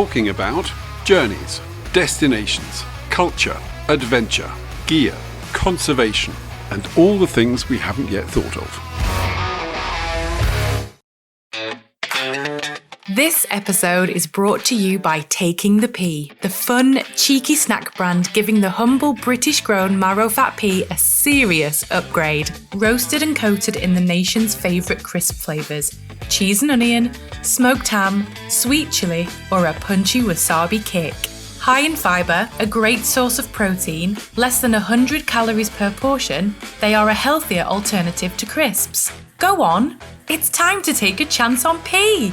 talking about journeys, destinations, culture, adventure, gear, conservation, and all the things we haven't yet thought of. This episode is brought to you by Taking the Pea, the fun, cheeky snack brand giving the humble British-grown marrow-fat pea a serious upgrade. Roasted and coated in the nation's favourite crisp flavours, cheese and onion, smoked ham, sweet chilli, or a punchy wasabi kick. High in fibre, a great source of protein, less than 100 calories per portion, they are a healthier alternative to crisps. Go on, it's time to take a chance on pea!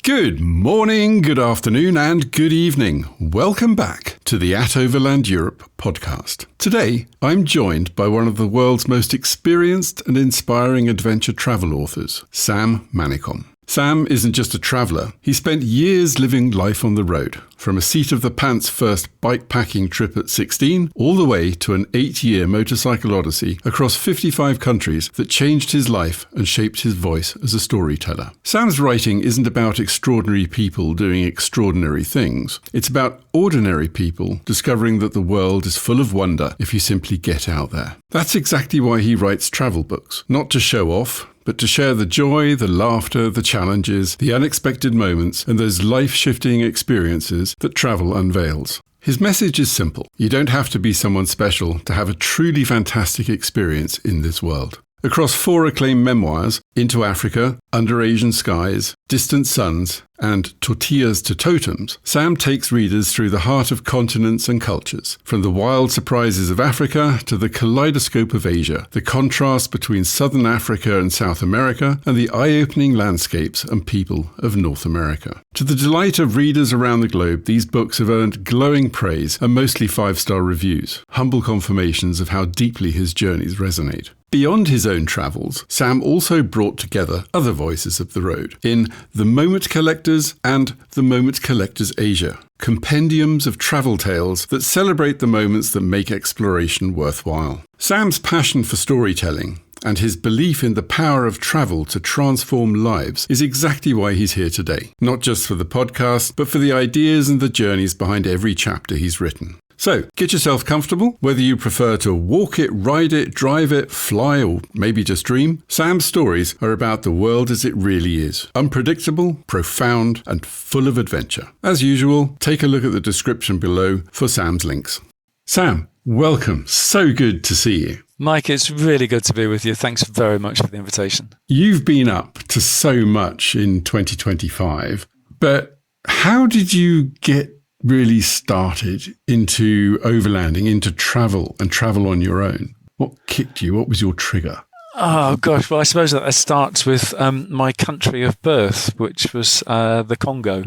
Good morning, good afternoon, and good evening. Welcome back to the At Overland Europe podcast. Today, I'm joined by one of the world's most experienced and inspiring adventure travel authors, Sam Manicom. Sam isn't just a traveller, he spent years living life on the road, from a seat-of-the-pants first bike-packing trip at 16, all the way to an 8-year motorcycle odyssey across 55 countries that changed his life and shaped his voice as a storyteller. Sam's writing isn't about extraordinary people doing extraordinary things. It's about ordinary people discovering that the world is full of wonder if you simply get out there. That's exactly why he writes travel books, not to show off, but to share the joy, the laughter, the challenges, the unexpected moments, and those life-shifting experiences that travel unveils. His message is simple. You don't have to be someone special to have a truly fantastic experience in this world. Across 4 acclaimed memoirs, Into Africa, Under Asian Skies, Distant Suns, and Tortillas to Totems, Sam takes readers through the heart of continents and cultures, from the wild surprises of Africa to the kaleidoscope of Asia, the contrast between Southern Africa and South America, and the eye-opening landscapes and people of North America. To the delight of readers around the globe, these books have earned glowing praise and mostly 5-star reviews, humble confirmations of how deeply his journeys resonate. Beyond his own travels, Sam also brought together other voices of the road in The Moment Collectors and The Moment Collectors Asia, compendiums of travel tales that celebrate the moments that make exploration worthwhile. Sam's passion for storytelling and his belief in the power of travel to transform lives is exactly why he's here today. Not just for the podcast, but for the ideas and the journeys behind every chapter he's written. So, get yourself comfortable. Whether you prefer to walk it, ride it, drive it, fly, or maybe just dream, Sam's stories are about the world as it really is. Unpredictable, profound, and full of adventure. As usual, take a look at the description below for Sam's links. Sam, welcome. So good to see you. Mike, it's really good to be with you. Thanks very much for the invitation. You've been up to so much in 2025, but how did you get really started into overlanding, into travel and travel on your own? What kicked you? What was your trigger? Oh, gosh. Well, I suppose that starts with my country of birth, which was the Congo,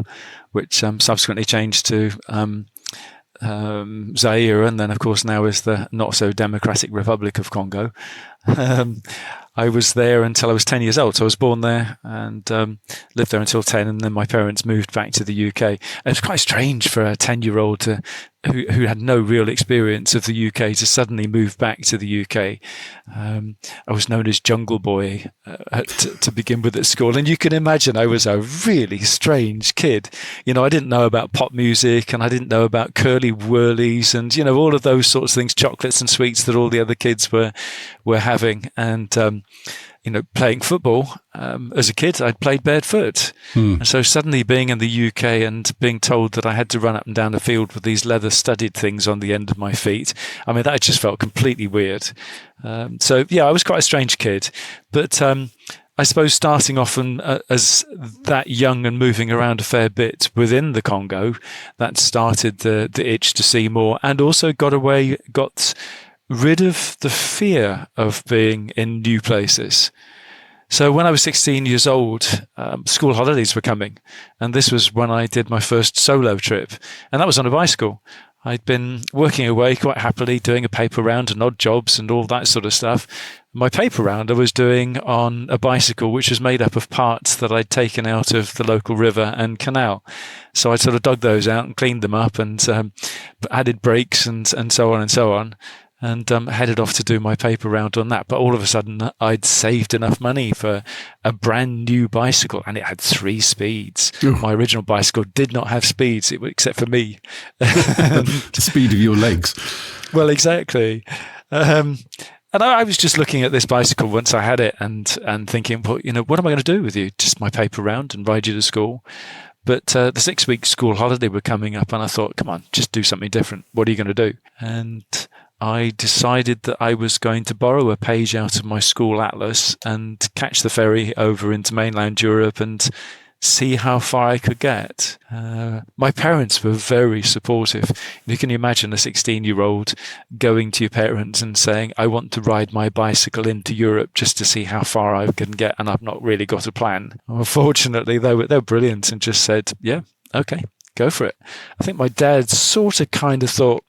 which subsequently changed to Zaire, and then, of course, now is the not-so-democratic Republic of Congo. I was there until I was 10 years old. So I was born there and lived there until 10, and then my parents moved back to the UK. It was quite strange for a 10-year-old who had no real experience of the UK to suddenly move back to the UK. I was known as Jungle Boy to begin with at school. And you can imagine I was a really strange kid. You know, I didn't know about pop music, and I didn't know about curly whirlies and, you know, all of those sorts of things, chocolates and sweets that all the other kids were having. And, you know, playing football, as a kid, I'd played barefoot. And so suddenly being in the UK and being told that I had to run up and down the field with these leather-studded things on the end of my feet, I mean, that just felt completely weird. So, yeah, I was quite a strange kid. But I suppose starting off as that young and moving around a fair bit within the Congo, that started the itch to see more, and also got rid of the fear of being in new places. So when I was 16 years old, school holidays were coming, and this was when I did my first solo trip, and that was on a bicycle. I'd been working away quite happily, doing a paper round and odd jobs and all that sort of stuff. My paper round I was doing on a bicycle, which was made up of parts that I'd taken out of the local river and canal. So I sort of dug those out and cleaned them up and added brakes and so on and so on. and headed off to do my paper round on that. But all of a sudden, I'd saved enough money for a brand new bicycle, and it had 3 speeds. Ooh. My original bicycle did not have speeds, except for me. The speed of your legs. Well, exactly. And I was just looking at this bicycle once I had it and thinking, well, what am I going to do with you? Just my paper round and ride you to school. But the 6-week school holiday were coming up, and I thought, come on, just do something different. What are you going to do? And I decided that I was going to borrow a page out of my school atlas and catch the ferry over into mainland Europe and see how far I could get. My parents were very supportive. You can imagine a 16-year-old going to your parents and saying, I want to ride my bicycle into Europe just to see how far I can get, and I've not really got a plan. Well, fortunately, they were brilliant and just said, yeah, okay, go for it. I think my dad sort of kind of thought,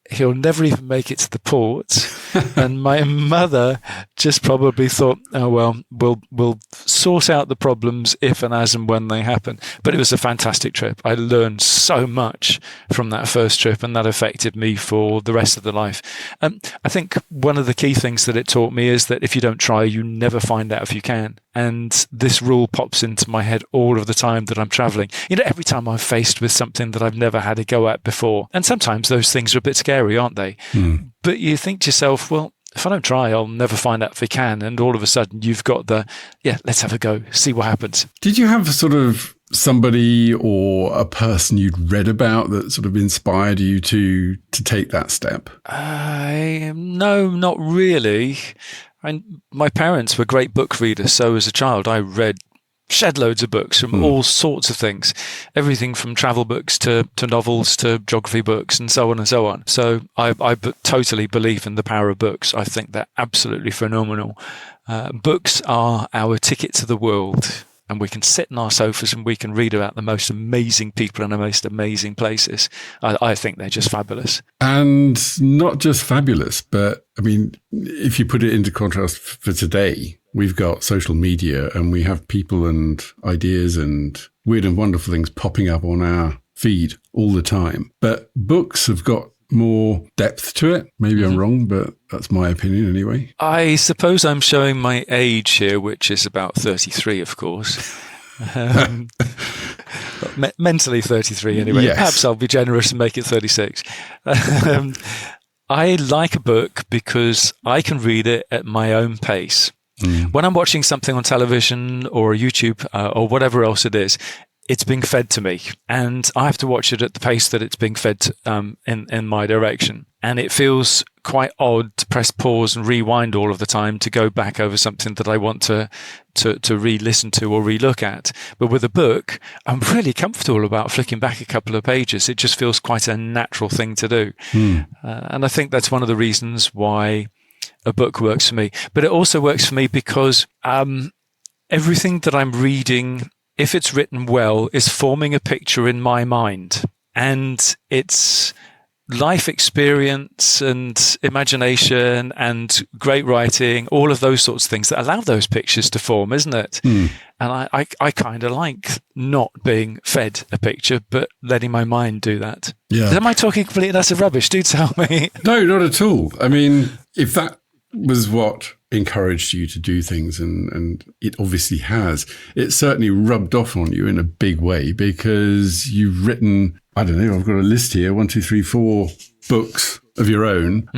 he'll never even make it to the port. And my mother just probably thought, oh, well, we'll sort out the problems if and as and when they happen. But it was a fantastic trip. I learned so much from that first trip, and that affected me for the rest of the life. I think one of the key things that it taught me is that if you don't try, you never find out if you can. And this rule pops into my head all of the time that I'm traveling. Every time I'm faced with something that I've never had a go at before. And sometimes those things are a bit scary, aren't they? Mm. But you think to yourself, well, if I don't try, I'll never find out if I can. And all of a sudden you've got let's have a go, see what happens. Did you have sort of somebody or a person you'd read about that sort of inspired you to take that step? No, not really. My parents were great book readers, so as a child I read shed loads of books from all sorts of things, everything from travel books to novels to geography books and so on and so on. So I totally believe in the power of books. I think they're absolutely phenomenal. Books are our ticket to the world. And we can sit on our sofas and we can read about the most amazing people and the most amazing places. I think they're just fabulous. And not just fabulous, but I mean, if you put it into contrast for today, we've got social media and we have people and ideas and weird and wonderful things popping up on our feed all the time. But books have got more depth to it. Maybe I'm wrong, but that's my opinion anyway. I suppose I'm showing my age here, which is about 33, of course. Mentally 33 anyway. Yes. Perhaps I'll be generous and make it 36. I like a book because I can read it at my own pace. When I'm watching something on television or YouTube or whatever else it is, it's being fed to me, and I have to watch it at the pace that it's being fed in my direction. And it feels quite odd to press pause and rewind all of the time to go back over something that I want to re-listen to or re-look at. But with a book, I'm really comfortable about flicking back a couple of pages. It just feels quite a natural thing to do. And I think that's one of the reasons why a book works for me. But it also works for me because everything that I'm reading, if it's written well, is forming a picture in my mind. And it's life experience and imagination and great writing, all of those sorts of things that allow those pictures to form, isn't it? And I kind of like not being fed a picture, but letting my mind do that. Yeah. Am I talking complete and utter rubbish? Do tell me. No, not at all. I mean, if that was what encouraged you to do things, and it obviously has, it certainly rubbed off on you in a big way, because you've written, I don't know, I've got a list here, 1, 2, 3, 4 books of your own.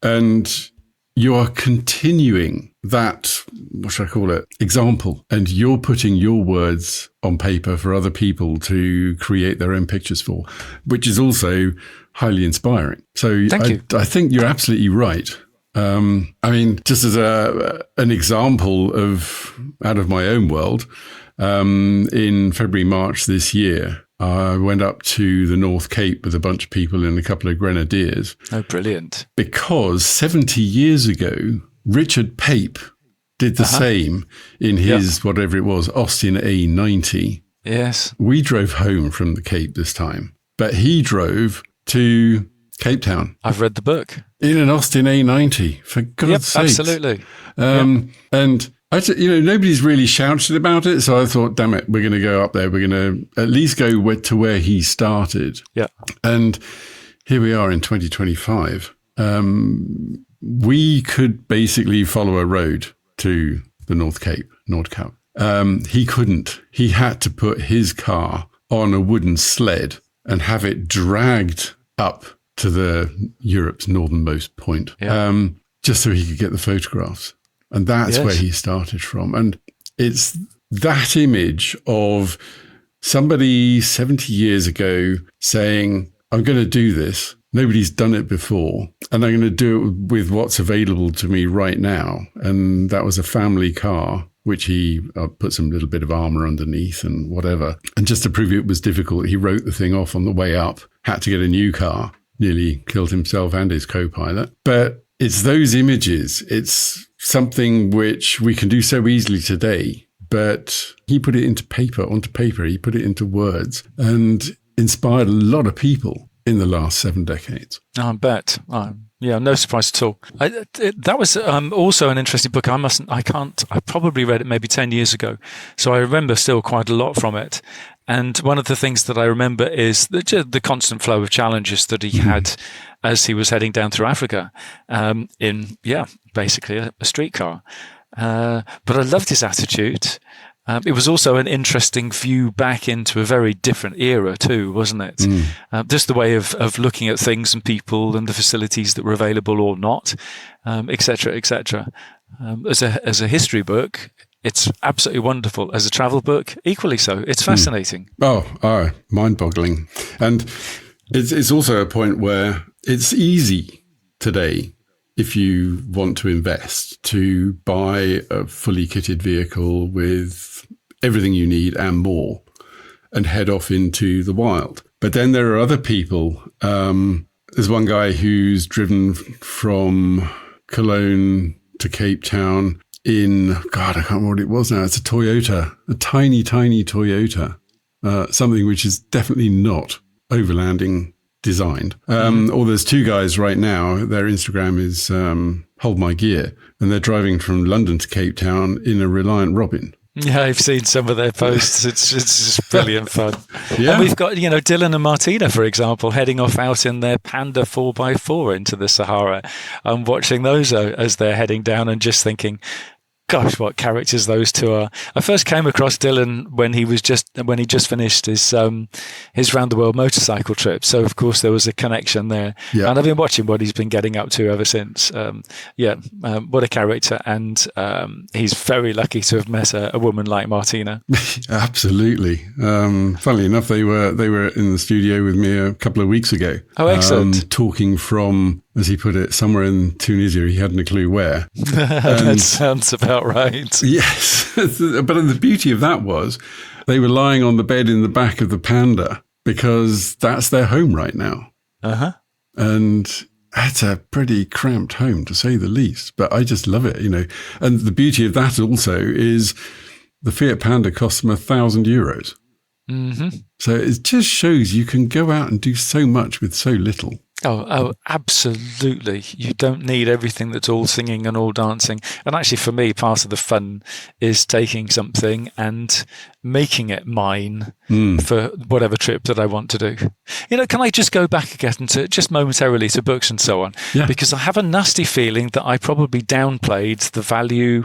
And you are continuing that, what should I call it, example, and you're putting your words on paper for other people to create their own pictures for, which is also highly inspiring. So Thank you. I think you're absolutely right. I mean, just as an example of out of my own world, in February, March this year, I went up to the North Cape with a bunch of people and a couple of grenadiers. Oh, brilliant. Because 70 years ago, Richard Pape did the same in his, whatever it was, Austin A90. Yes. We drove home from the Cape this time, but he drove to Cape Town. I've read the book. In an Austin A90, for God's sake. Absolutely. And nobody's really shouted about it, so I thought, damn it, we're going to go up there. We're going to at least go to where he started. Yeah. And here we are in 2025. we could basically follow a road to the North Cape, Nordkap. He couldn't. He had to put his car on a wooden sled and have it dragged up to the Europe's northernmost point, just so he could get the photographs. And that's where he started from. And it's that image of somebody 70 years ago saying, I'm going to do this. Nobody's done it before, and I'm going to do it with what's available to me right now. And that was a family car, which he put some little bit of armor underneath and whatever. And just to prove it was difficult, he wrote the thing off on the way up, had to get a new car, nearly killed himself and his co-pilot. But it's those images. It's something which we can do so easily today. But he put it onto paper. He put it into words and inspired a lot of people in the last 7 decades. I bet. Yeah, no surprise at all. That was also an interesting book. I probably read it maybe 10 years ago. So I remember still quite a lot from it. And one of the things that I remember is the constant flow of challenges that he had as he was heading down through Africa in basically a streetcar. But I loved his attitude. It was also an interesting view back into a very different era too, wasn't it? Just the way of looking at things and people and the facilities that were available or not, et cetera, et cetera. As a history book, it's absolutely wonderful. As a travel book, equally so. It's fascinating. Oh, mind-boggling. And it's also a point where it's easy today, if you want to invest, to buy a fully kitted vehicle with everything you need and more and head off into the wild. But then there are other people. There's one guy who's driven from Cologne to Cape Town in, I can't remember what it was now. It's a Toyota, a tiny, tiny Toyota, something which is definitely not overlanding designed. Or there's two guys right now, their Instagram is Hold My Gear, and they're driving from London to Cape Town in a Reliant Robin. Yeah, I've seen some of their posts. It's just brilliant fun. Yeah. And we've got, Dylan and Martina, for example, heading off out in their Panda 4x4 into the Sahara. I'm watching those as they're heading down and just thinking, gosh, what characters those two are. I first came across Dylan when he just finished his round the world motorcycle trip. So of course there was a connection there. Yeah. And I've been watching what he's been getting up to ever since. What a character. And he's very lucky to have met a woman like Martina. Absolutely. Funnily enough, they were in the studio with me a couple of weeks ago. Oh, excellent. Talking from, as he put it, somewhere in Tunisia. He hadn't a clue where. That sounds about right. Yes. But the beauty of that was they were lying on the bed in the back of the Panda because that's their home right now. Uh-huh. And that's a pretty cramped home, to say the least. But I just love it, And the beauty of that also is the Fiat Panda costs them €1,000. Mm-hmm. So it just shows you can go out and do so much with so little. Oh, absolutely. You don't need everything that's all singing and all dancing. And actually, for me, part of the fun is taking something and making it mine for whatever trip that I want to do. Can I just go back again to just momentarily to books and so on? Yeah. Because I have a nasty feeling that I probably downplayed the value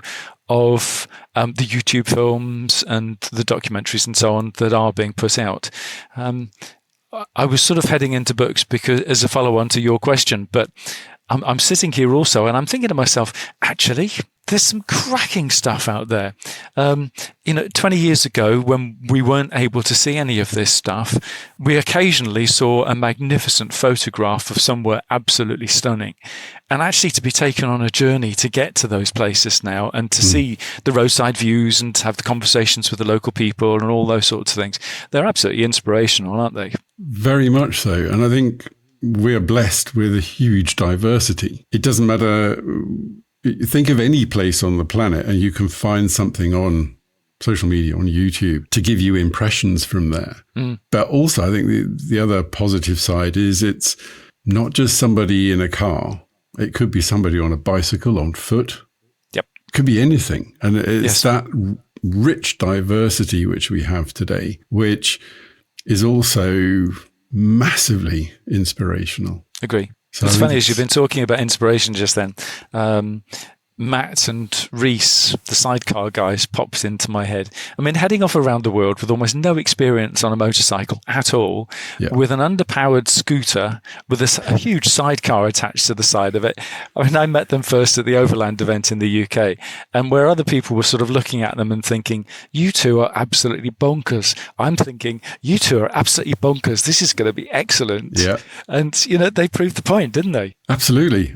of the YouTube films and the documentaries and so on that are being put out. I was sort of heading into books because as a follow-on to your question, but I'm sitting here also and I'm thinking to myself, actually, there's some cracking stuff out there. 20 years ago, when we weren't able to see any of this stuff, we occasionally saw a magnificent photograph of somewhere absolutely stunning. And actually to be taken on a journey to get to those places now and to see the roadside views and to have the conversations with the local people and all those sorts of things, they're absolutely inspirational, aren't they? Very much so. And I think we're blessed with a huge diversity. It doesn't matter. Think of any place on the planet and you can find something on social media, on YouTube, to give you impressions from there. But also, I think the other positive side is it's not just somebody in a car. It could be somebody on a bicycle, on foot. Yep. It could be anything. And it's that rich diversity which we have today, which is also massively inspirational. Agree. So What's funny is you've been talking about inspiration just then. Matt and Reese, the sidecar guys, popped into my head. I mean, heading off around the world with almost no experience on a motorcycle at all, with an underpowered scooter with a huge sidecar attached to the side of it. I mean, I met them first at the Overland event in the UK, and where other people were sort of looking at them and thinking, you two are absolutely bonkers. I'm thinking, you two are absolutely bonkers. This is going to be excellent. Yeah. And, they proved the point, didn't they? Absolutely.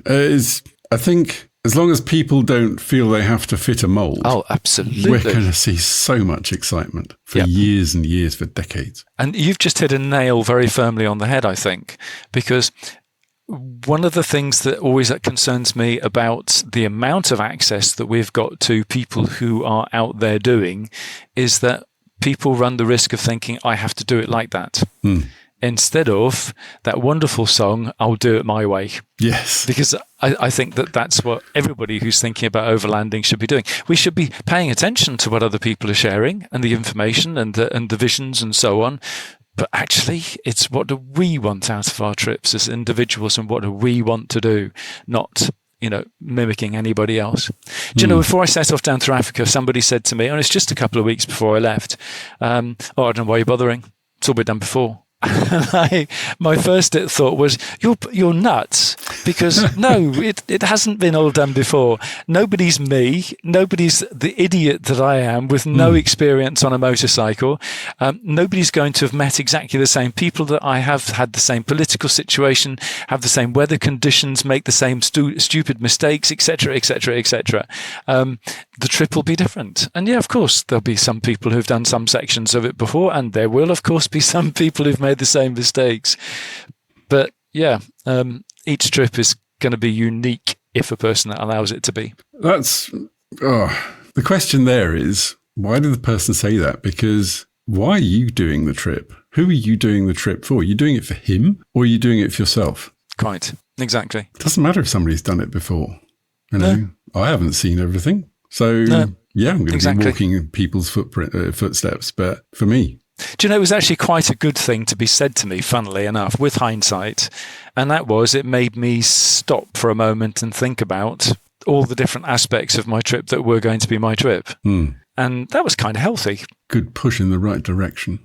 I think as long as people don't feel they have to fit a mold, oh, absolutely, we're going to see so much excitement for years and years, for decades. And you've just hit a nail very firmly on the head, I think, because one of the things that always concerns me about the amount of access that we've got to people who are out there doing is that people run the risk of thinking, I have to do it like that. Instead of that wonderful song, I'll do it my way. Yes. Because I think that's what everybody who's thinking about overlanding should be doing. We should be paying attention to what other people are sharing and the information and the visions and so on. But actually, it's what do we want out of our trips as individuals and what do we want to do, not mimicking anybody else. Do you know, before I set off down through Africa, somebody said to me, and it's just a couple of weeks before I left, I don't know why you're bothering. It's all been done before. My first thought was, you're nuts, because no, it hasn't been all done before. Nobody's me. Nobody's the idiot that I am with no experience on a motorcycle. Nobody's going to have met exactly the same people that I have, had the same political situation, have the same weather conditions, make the same stupid mistakes, etc., etc., etc. The trip will be different. And yeah, of course, there'll be some people who've done some sections of it before, and there will, of course, be some people who've made the same mistakes. But yeah, each trip is going to be unique if a person allows it to be. That's the question there is, why did the person say that? Because why are you doing the trip? Who are you doing the trip for? Are you doing it for him or are you doing it for yourself? Quite. Exactly. It doesn't matter if somebody's done it before. No. I haven't seen everything. So yeah, I'm going to be walking in people's footsteps, but for me. Do you know, it was actually quite a good thing to be said to me, funnily enough, with hindsight. And that was, it made me stop for a moment and think about all the different aspects of my trip that were going to be my trip. And that was kind of healthy. Good push in the right direction.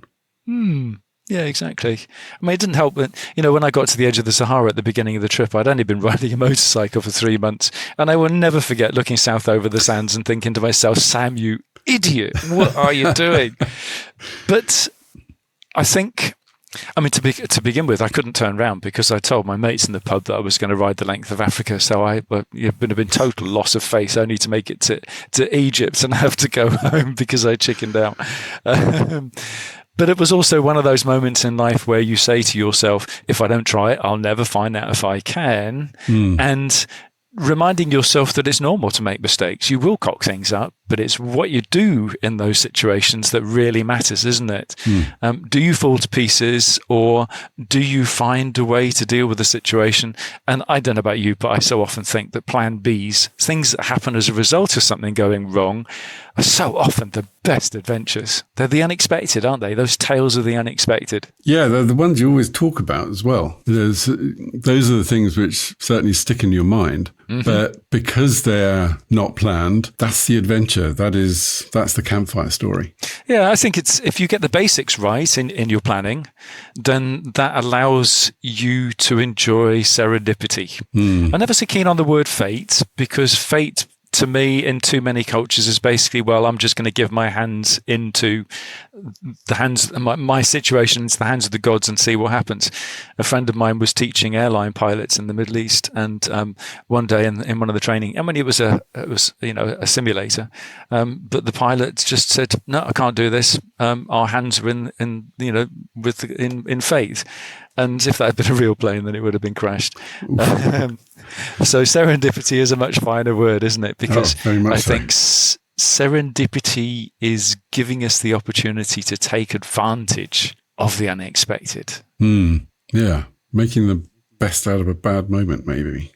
Yeah, exactly. I mean, it didn't help that, when I got to the edge of the Sahara at the beginning of the trip, I'd only been riding a motorcycle for 3 months. And I will never forget looking south over the sands and thinking to myself, Sam, you idiot, what are you doing? But I think, to begin with, I couldn't turn around because I told my mates in the pub that I was going to ride the length of Africa. So it would have been total loss of face only to make it to Egypt and have to go home because I chickened out. But it was also one of those moments in life where you say to yourself, if I don't try it, I'll never find out if I can. And reminding yourself that it's normal to make mistakes. You will cock things up, but it's what you do in those situations that really matters, isn't it? Do you fall to pieces or do you find a way to deal with the situation? And I don't know about you, but I so often think that plan Bs, things that happen as a result of something going wrong, are so often the best adventures. They're the unexpected, aren't they? Those tales of the unexpected. Yeah, they're the ones you always talk about as well. Those are the things which certainly stick in your mind. But because they're not planned, that's the adventure. That's the campfire story. Yeah, I think it's, if you get the basics right in your planning, then that allows you to enjoy serendipity. I'm never so keen on the word fate, because fate, to me, in too many cultures, is basically, well, I'm just going to give my hands into the hands, my situation into the hands of the gods and see what happens. A friend of mine was teaching airline pilots in the Middle East, and one day in one of the training, it was a simulator, but the pilot just said, "No, I can't do this. Our hands are in fate." And if that had been a real plane, then it would have been crashed. So serendipity is a much finer word, isn't it? Because I think serendipity is giving us the opportunity to take advantage of the unexpected. Yeah, making the best out of a bad moment, maybe.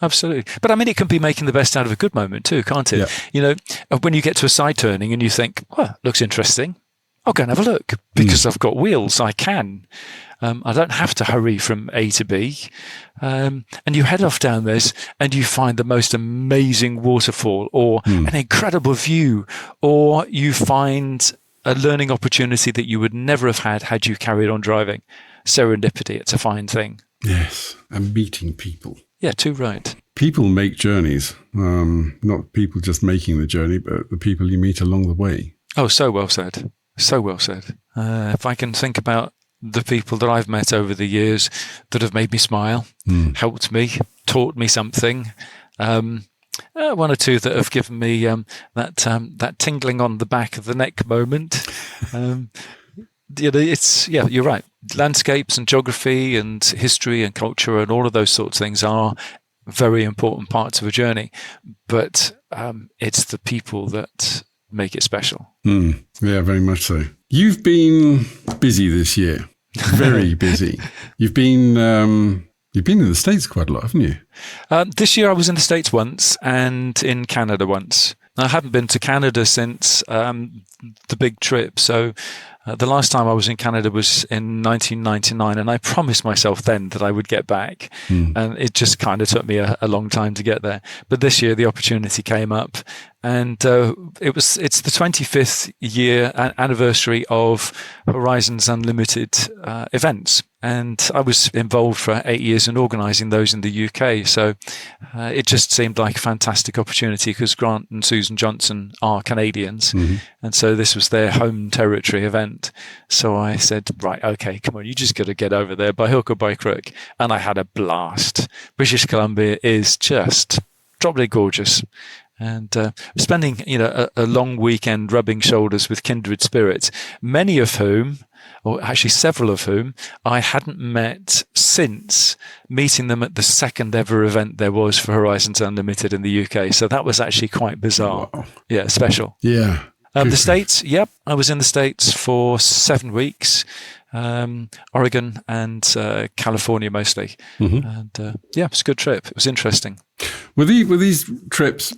Absolutely. But it can be making the best out of a good moment too, can't it? Yeah. When you get to a side turning and you think, well, looks interesting. I'll go and have a look because I've got wheels. I can. I don't have to hurry from A to B. And you head off down this and you find the most amazing waterfall or an incredible view, or you find a learning opportunity that you would never have had you carried on driving. Serendipity, it's a fine thing. Yes, and meeting people. Yeah, too right. People make journeys, not people just making the journey, but the people you meet along the way. Oh, so well said. So well said. If I can think about the people that I've met over the years that have made me smile, helped me, taught me something, one or two that have given me that tingling on the back of the neck moment. You're right. Landscapes and geography and history and culture and all of those sorts of things are very important parts of a journey, but it's the people that make it special. Yeah, very much so. You've been busy this year, very busy. You've been in the States quite a lot, haven't you? This year I was in the States once and in Canada once. I haven't been to Canada since the big trip. So the last time I was in Canada was in 1999, and I promised myself then that I would get back. And it just kind of took me a long time to get there. But this year the opportunity came up, and it's the 25th year anniversary of Horizons Unlimited events. And I was involved for 8 years in organising those in the UK. So it just seemed like a fantastic opportunity because Grant and Susan Johnson are Canadians. And so this was their home territory event. So I said, right, okay, come on, you just got to get over there by hook or by crook. And I had a blast. British Columbia is just drop-dead gorgeous. And spending, a long weekend rubbing shoulders with kindred spirits, many of whom, or actually several of whom, I hadn't met since meeting them at the second ever event there was for Horizons Unlimited in the UK. So that was actually quite bizarre. Wow. Yeah, special. Yeah. The States, yep. I was in the States for 7 weeks. Oregon and California mostly. And it was a good trip. It was interesting. Were these trips...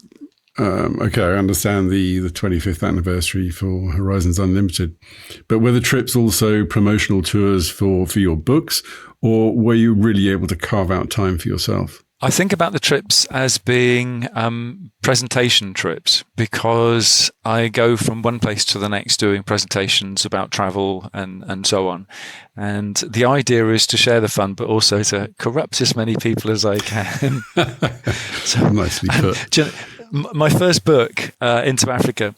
okay, I understand the 25th anniversary for Horizons Unlimited, but were the trips also promotional tours for your books, or were you really able to carve out time for yourself? I think about the trips as being presentation trips because I go from one place to the next doing presentations about travel and so on. And the idea is to share the fun, but also to corrupt as many people as I can. So, nicely put. My first book, Into Africa,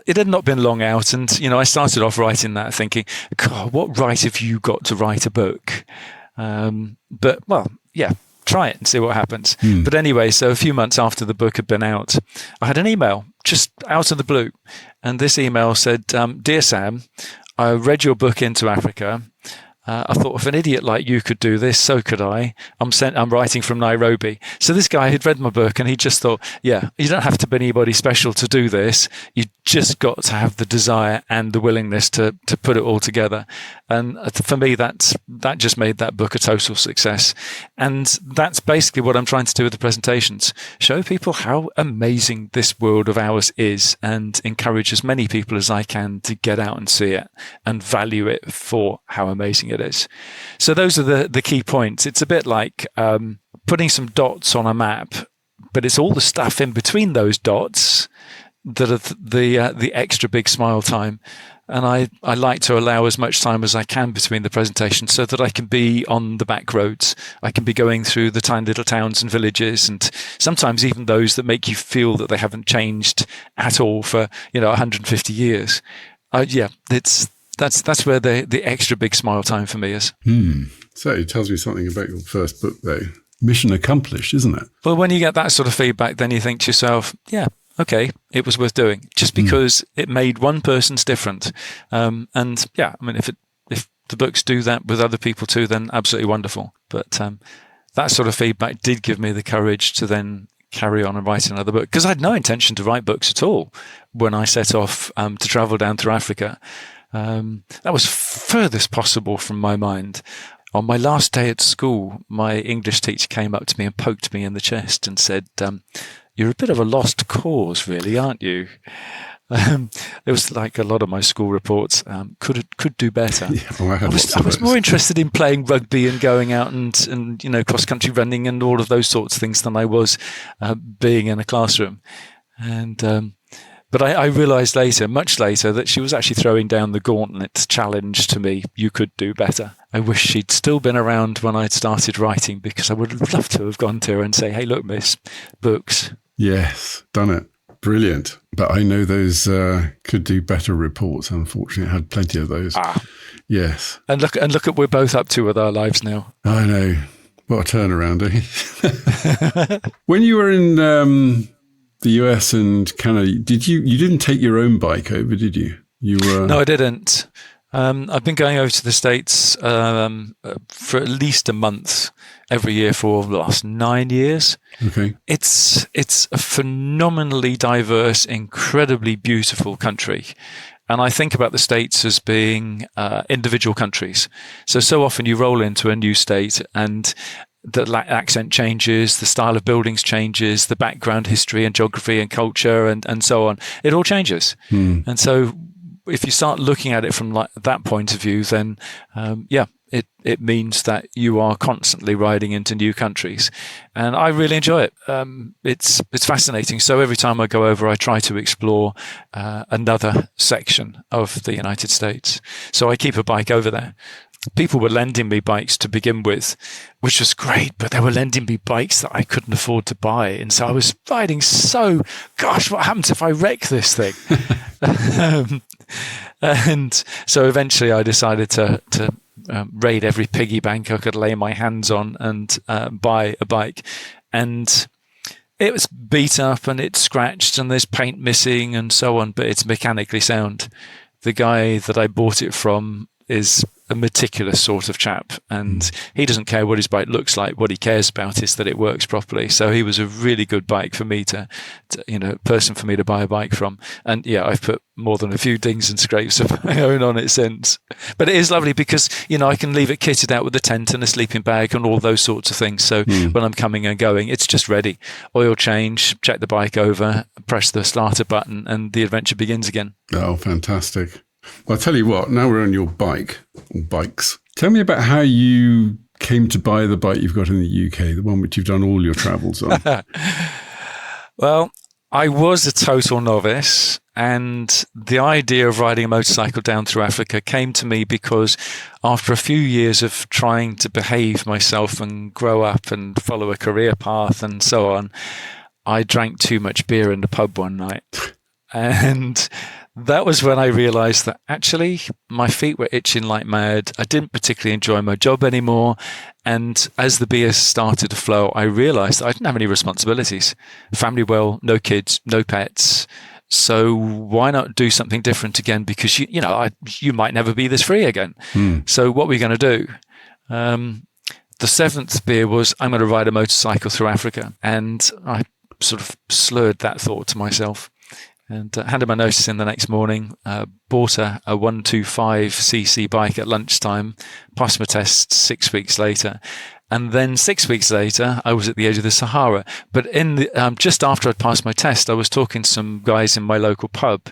it had not been long out. And, I started off writing that thinking, God, what right have you got to write a book? Try it and see what happens. But anyway, so a few months after the book had been out, I had an email just out of the blue. And this email said, Dear Sam, I read your book Into Africa. I thought if an idiot like you could do this, so could I. I'm writing from Nairobi. So this guy had read my book and he just thought, yeah, you don't have to be anybody special to do this. You just got to have the desire and the willingness to put it all together. And for me, that just made that book a total success. And that's basically what I'm trying to do with the presentations. Show people how amazing this world of ours is and encourage as many people as I can to get out and see it and value it for how amazing it is. So those are the key points. It's a bit like putting some dots on a map, but it's all the stuff in between those dots that are the extra big smile time. And I like to allow as much time as I can between the presentations so that I can be on the back roads. I can be going through the tiny little towns and villages, and sometimes even those that make you feel that they haven't changed at all for 150 years. That's where the extra big smile time for me is. So it tells me something about your first book, though. Mission accomplished, isn't it? Well, when you get that sort of feedback, then you think to yourself, yeah, okay, it was worth doing just because it made one person's different. If the books do that with other people too, then absolutely wonderful. But that sort of feedback did give me the courage to then carry on and write another book, because I had no intention to write books at all when I set off to travel down through Africa. That was furthest possible from my mind. On my last day at school, my English teacher came up to me and poked me in the chest and said, you're a bit of a lost cause, really, aren't you? It was like a lot of my school reports. Could do better. Yeah, well, I was more interested in playing rugby and going out and cross country running and all of those sorts of things than I was being in a classroom. And but I realised later, much later, that she was actually throwing down the gauntlet challenge to me. You could do better. I wish she'd still been around when I'd started writing, because I would have loved to have gone to her and say, "Hey, look, miss, books." Yes, done it. Brilliant. But I know those could do better reports. Unfortunately, I had plenty of those. Yes. And look at what we're both up to with our lives now. I know. What a turnaround, eh? When you were in the US and Canada, you didn't take your own bike over, did you? No, I didn't. I've been going over to the States for at least a month every year for the last 9 years. Okay. It's a phenomenally diverse, incredibly beautiful country. And I think about the States as being individual countries. So often you roll into a new state and the accent changes, the style of buildings changes, the background history and geography and culture and so on. It all changes. And so if you start looking at it from like that point of view, then it means that you are constantly riding into new countries, and I really enjoy it. It's fascinating. So every time I go over, I try to explore another section of the United States. So I keep a bike over there. People were lending me bikes to begin with, which was great, but they were lending me bikes that I couldn't afford to buy. And so I was riding gosh, what happens if I wreck this thing? And so eventually I decided to raid every piggy bank I could lay my hands on and buy a bike. And it was beat up and it's scratched and there's paint missing and so on, but it's mechanically sound. The guy that I bought it from is a meticulous sort of chap, and he doesn't care what his bike looks like. What he cares about is that it works properly. So he was a really good bike for me person for me to buy a bike from. And yeah, I've put more than a few dings and scrapes of my own on it since. But it is lovely because, I can leave it kitted out with a tent and a sleeping bag and all those sorts of things. So when I'm coming and going, it's just ready. Oil change, check the bike over, press the starter button, and the adventure begins again. Oh, fantastic. Well, I'll tell you what, now we're on your bike, or bikes. Tell me about how you came to buy the bike you've got in the UK, the one which you've done all your travels on. Well, I was a total novice, and the idea of riding a motorcycle down through Africa came to me because after a few years of trying to behave myself and grow up and follow a career path and so on, I drank too much beer in the pub one night. And that was when I realized that actually my feet were itching like mad. I didn't particularly enjoy my job anymore. And as the beer started to flow, I realized that I didn't have any responsibilities. Family well, no kids, no pets. So why not do something different again? Because, you might never be this free again. So what were we going to do? The seventh beer was, I'm going to ride a motorcycle through Africa. And I sort of slurred that thought to myself. And handed my notice in the next morning, bought a 125cc bike at lunchtime, passed my test 6 weeks later. And then 6 weeks later, I was at the edge of the Sahara. But just after I'd passed my test, I was talking to some guys in my local pub.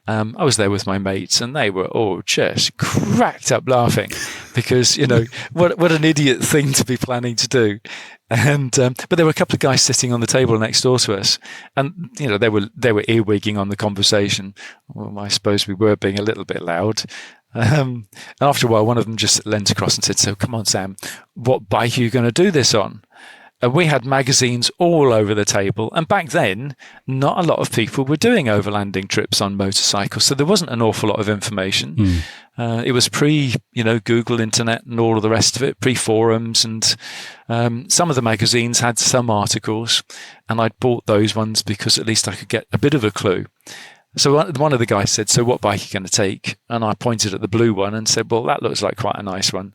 I was there with my mates, and they were all just cracked up laughing because, what an idiot thing to be planning to do. And but there were a couple of guys sitting on the table next door to us, and they were earwigging on the conversation. Well, I suppose we were being a little bit loud. And after a while, one of them just leant across and said, "So, come on, Sam, what bike are you going to do this on?" And we had magazines all over the table. And back then, not a lot of people were doing overlanding trips on motorcycles. So there wasn't an awful lot of information. It was Google, internet, and all of the rest of it, pre-forums. And some of the magazines had some articles. And I'd bought those ones because at least I could get a bit of a clue. So one of the guys said, "So what bike are you going to take?" And I pointed at the blue one and said, "Well, that looks like quite a nice one."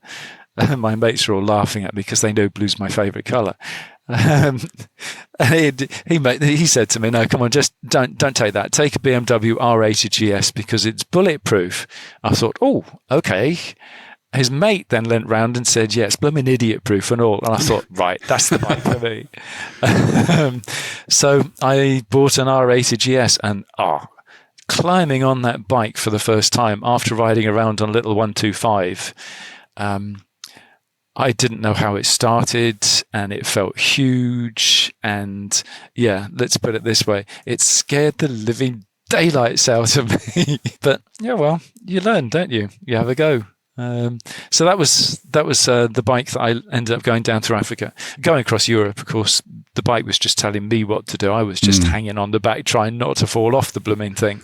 And my mates were all laughing at me because they know blue's my favourite colour. And he said to me, "No, come on, just don't take that. Take a BMW R80 GS because it's bulletproof." I thought, "Oh, okay." His mate then leant round and said, "Yeah, it's blooming idiot proof and all." And I thought, right, that's the bike for me. So I bought an R80 GS and climbing on that bike for the first time after riding around on little 125, I didn't know how it started, and it felt huge. And yeah, let's put it this way, it scared the living daylights out of me. But yeah, well, you learn, don't you? You have a go. So that was the bike that I ended up going down through Africa. Going across Europe, of course, the bike was just telling me what to do. I was just hanging on the back, trying not to fall off the blooming thing.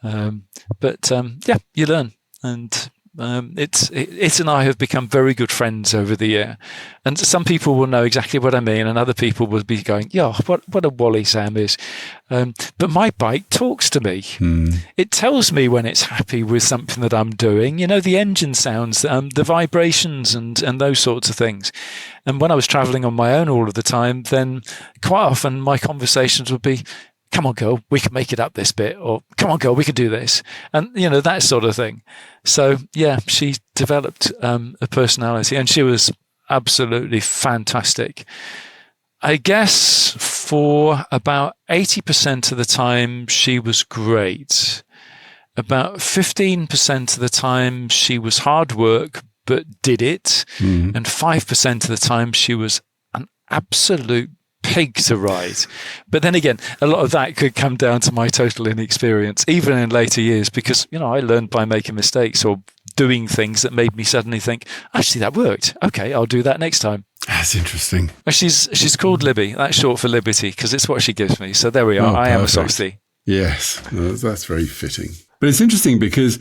But yeah, you learn. And it and I have become very good friends over the year. And some people will know exactly what I mean, and other people will be going, "Yeah, what a wally Sam is." But my bike talks to me. It tells me when it's happy with something that I'm doing. You know, the engine sounds, the vibrations, and those sorts of things. And when I was traveling on my own all of the time, then quite often my conversations would be, "Come on, girl, we can make it up this bit," or "Come on, girl, we can do this," and you know, that sort of thing. So yeah, she developed a personality, and she was absolutely fantastic. I guess for about 80% of the time she was great. About 15% of the time she was hard work but did it, and 5% of the time she was an absolute pig to ride. But then again, a lot of that could come down to my total inexperience, even in later years, because, you know, I learned by making mistakes or doing things that made me suddenly think, actually, that worked. Okay, I'll do that next time. That's interesting. Well, she's called Libby. That's short for Liberty, because it's what she gives me. So there we are. I am a softie. Yes, that's very fitting. But it's interesting because,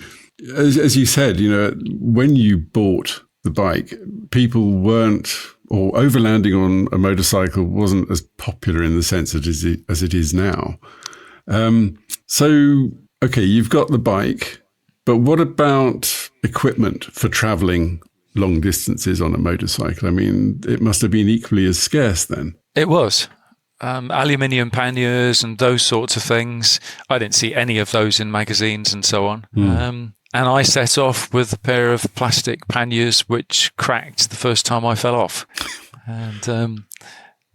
as you said, you know, when you bought the bike, people weren't, or overlanding on a motorcycle wasn't as popular in the sense as it is now. So, okay, you've got the bike, but what about equipment for traveling long distances on a motorcycle? I mean, it must have been equally as scarce then. It was. Aluminium panniers and those sorts of things. I didn't see any of those in magazines and so on. And I set off with a pair of plastic panniers which cracked the first time I fell off. And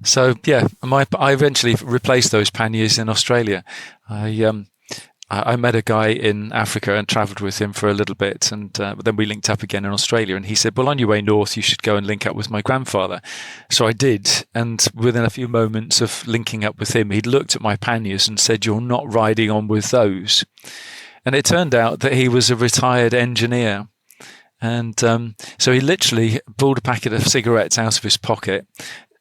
so, yeah, I eventually replaced those panniers in Australia. I met a guy in Africa and travelled with him for a little bit, and then we linked up again in Australia, and he said, "Well, on your way north, you should go and link up with my grandfather." So I did, and within a few moments of linking up with him, he'd looked at my panniers and said, "You're not riding on with those." And it turned out that he was a retired engineer. And so he literally pulled a packet of cigarettes out of his pocket,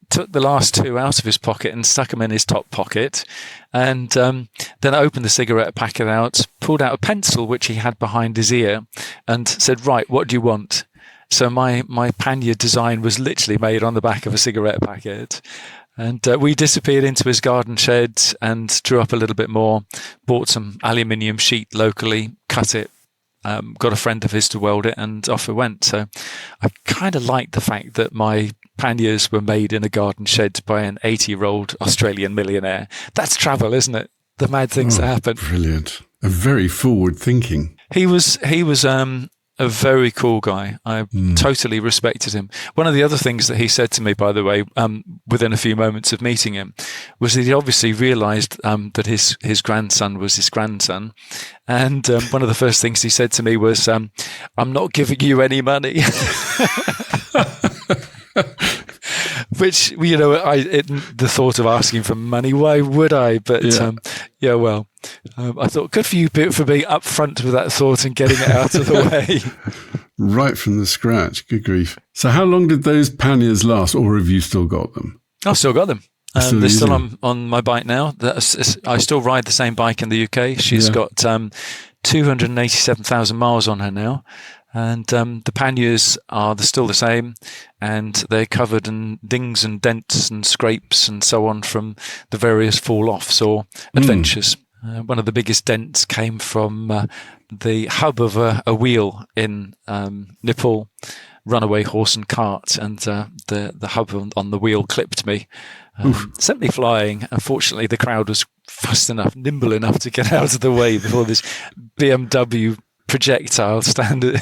took the last two out of his pocket and stuck them in his top pocket, and then opened the cigarette packet out, pulled out a pencil which he had behind his ear, and said, "Right, what do you want?" So my pannier design was literally made on the back of a cigarette packet. And we disappeared into his garden shed and drew up a little bit more, bought some aluminium sheet locally, cut it, got a friend of his to weld it, and off we went. So I kind of liked the fact that my panniers were made in a garden shed by an 80-year-old Australian millionaire. That's travel, isn't it? The mad things that happen. Brilliant. And very forward thinking. He was a very cool guy. I totally respected him. One of the other things that he said to me, by the way, within a few moments of meeting him, was that he obviously realised that his grandson was his grandson. And one of the first things he said to me was, "I'm not giving you any money." Which, you know, the thought of asking for money, why would I? But I thought, good for you for being upfront with that thought and getting it out of the way. Right from the scratch. Good grief. So how long did those panniers last, or have you still got them? I've still got them. They're still on my bike now. I still ride the same bike in the UK. She's got 287,000 miles on her now. And the panniers are still the same, and they're covered in dings and dents and scrapes and so on from the various fall-offs or adventures. One of the biggest dents came from the hub of a wheel in Nepal, runaway horse and cart, and the hub on the wheel clipped me, sent me flying. Unfortunately, the crowd was nimble enough to get out of the way before this BMW projectile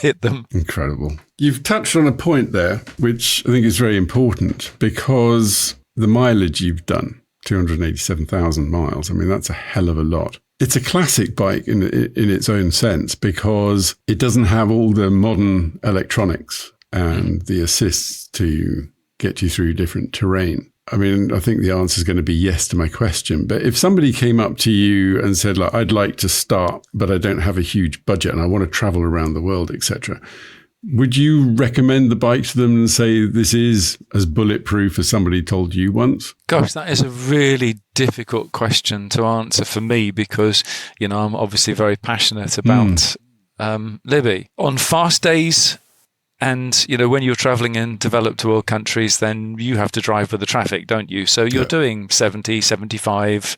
hit them. Incredible. You've touched on a point there, which I think is very important, because the mileage you've done, 287,000 miles, I mean, that's a hell of a lot. It's a classic bike in its own sense because it doesn't have all the modern electronics and the assists to get you through different terrain. I mean, I think the answer is going to be yes to my question. But if somebody came up to you and said, like, I'd like to start, but I don't have a huge budget and I want to travel around the world, etc., would you recommend the bike to them and say this is as bulletproof as somebody told you once? Gosh, that is a really difficult question to answer for me because, you know, I'm obviously very passionate about Libby. On fast days, and, you know, when you're traveling in developed world countries, then you have to drive with the traffic, don't you? So you're doing 70, 75,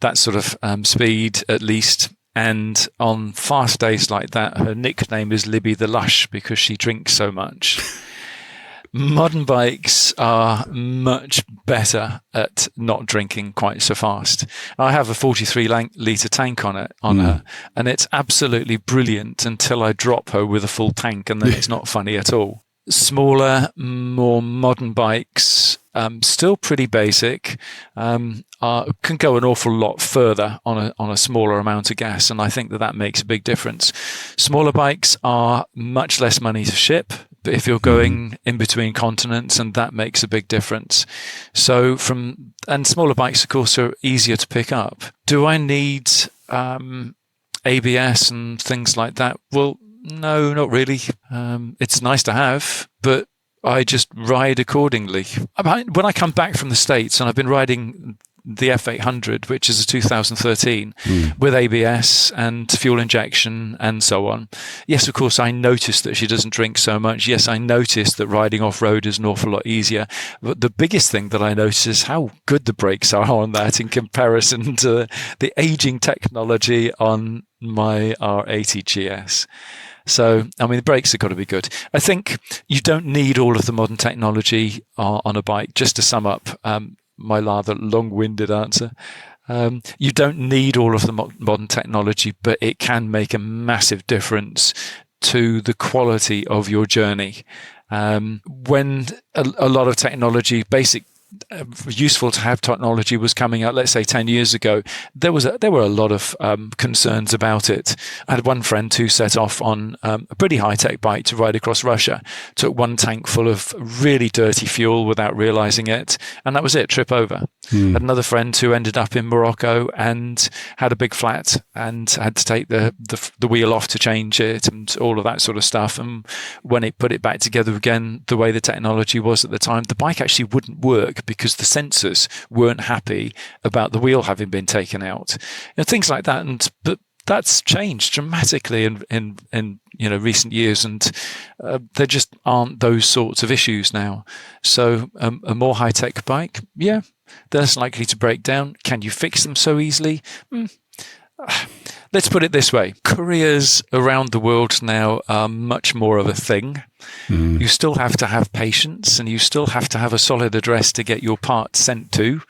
that sort of speed at least. And on fast days like that, her nickname is Libby the Lush because she drinks so much. Modern bikes are much better at not drinking quite so fast. I have a 43-litre tank on her, and it's absolutely brilliant until I drop her with a full tank, and then it's not funny at all. Smaller, more modern bikes, still pretty basic, can go an awful lot further on a smaller amount of gas, and I think that makes a big difference. Smaller bikes are much less money to ship, but if you're going in between continents, and that makes a big difference. So and smaller bikes, of course, are easier to pick up. Do I need ABS and things like that? Well, no, not really. It's nice to have, but I just ride accordingly. When I come back from the States, and I've been riding the F800, which is a 2013, with ABS and fuel injection and so on. Yes, of course, I noticed that she doesn't drink so much. Yes, I noticed that riding off-road is an awful lot easier. But the biggest thing that I noticed is how good the brakes are on that in comparison to the aging technology on my R80 GS. So, I mean, the brakes have got to be good. I think you don't need all of the modern technology on a bike. Just to sum up my rather long-winded answer, you don't need all of the modern technology, but it can make a massive difference to the quality of your journey. When a lot of technology, useful to have technology was coming out, let's say 10 years ago, there were a lot of concerns about it. I had one friend who set off on a pretty high-tech bike to ride across Russia, took one tank full of really dirty fuel without realizing it, and that was it, trip over. Had another friend who ended up in Morocco and had a big flat and had to take the wheel off to change it and all of that sort of stuff. And when it put it back together again, the way the technology was at the time, the bike actually wouldn't work because the sensors weren't happy about the wheel having been taken out, and things like that. But that's changed dramatically in recent years, and there just aren't those sorts of issues now. So a more high-tech bike, they're less likely to break down. Can you fix them so easily? Let's put it this way. Couriers around the world now are much more of a thing. You still have to have patience, and you still have to have a solid address to get your parts sent to.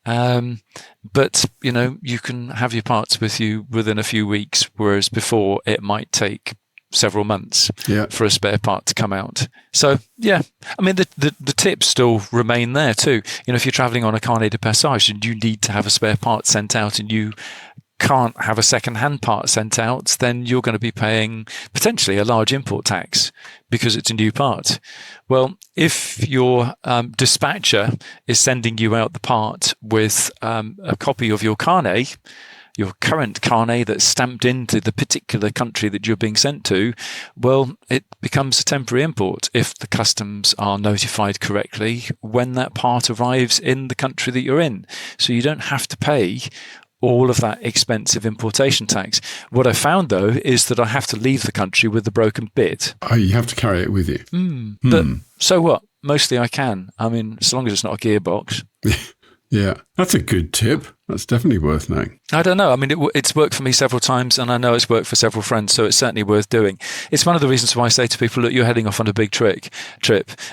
But, you can have your parts with you within a few weeks, whereas before it might take several months for a spare part to come out. So, I mean, the tips still remain there too. If you're traveling on a carnet de passage and you need to have a spare part sent out and you can't have a second-hand part sent out, then you're going to be paying potentially a large import tax because it's a new part. Well, if your dispatcher is sending you out the part with a copy of your carnet, your current carnet that's stamped into the particular country that you're being sent to, well, it becomes a temporary import if the customs are notified correctly when that part arrives in the country that you're in. So you don't have to pay all of that expensive importation tax. What I found, though, is that I have to leave the country with the broken bit. Oh, you have to carry it with you. But so what? Mostly I can. I mean, as long as it's not a gearbox. Yeah, that's a good tip. That's definitely worth knowing. I don't know. I mean, it's worked for me several times, and I know it's worked for several friends, so it's certainly worth doing. It's one of the reasons why I say to people, look, you're heading off on a big trip,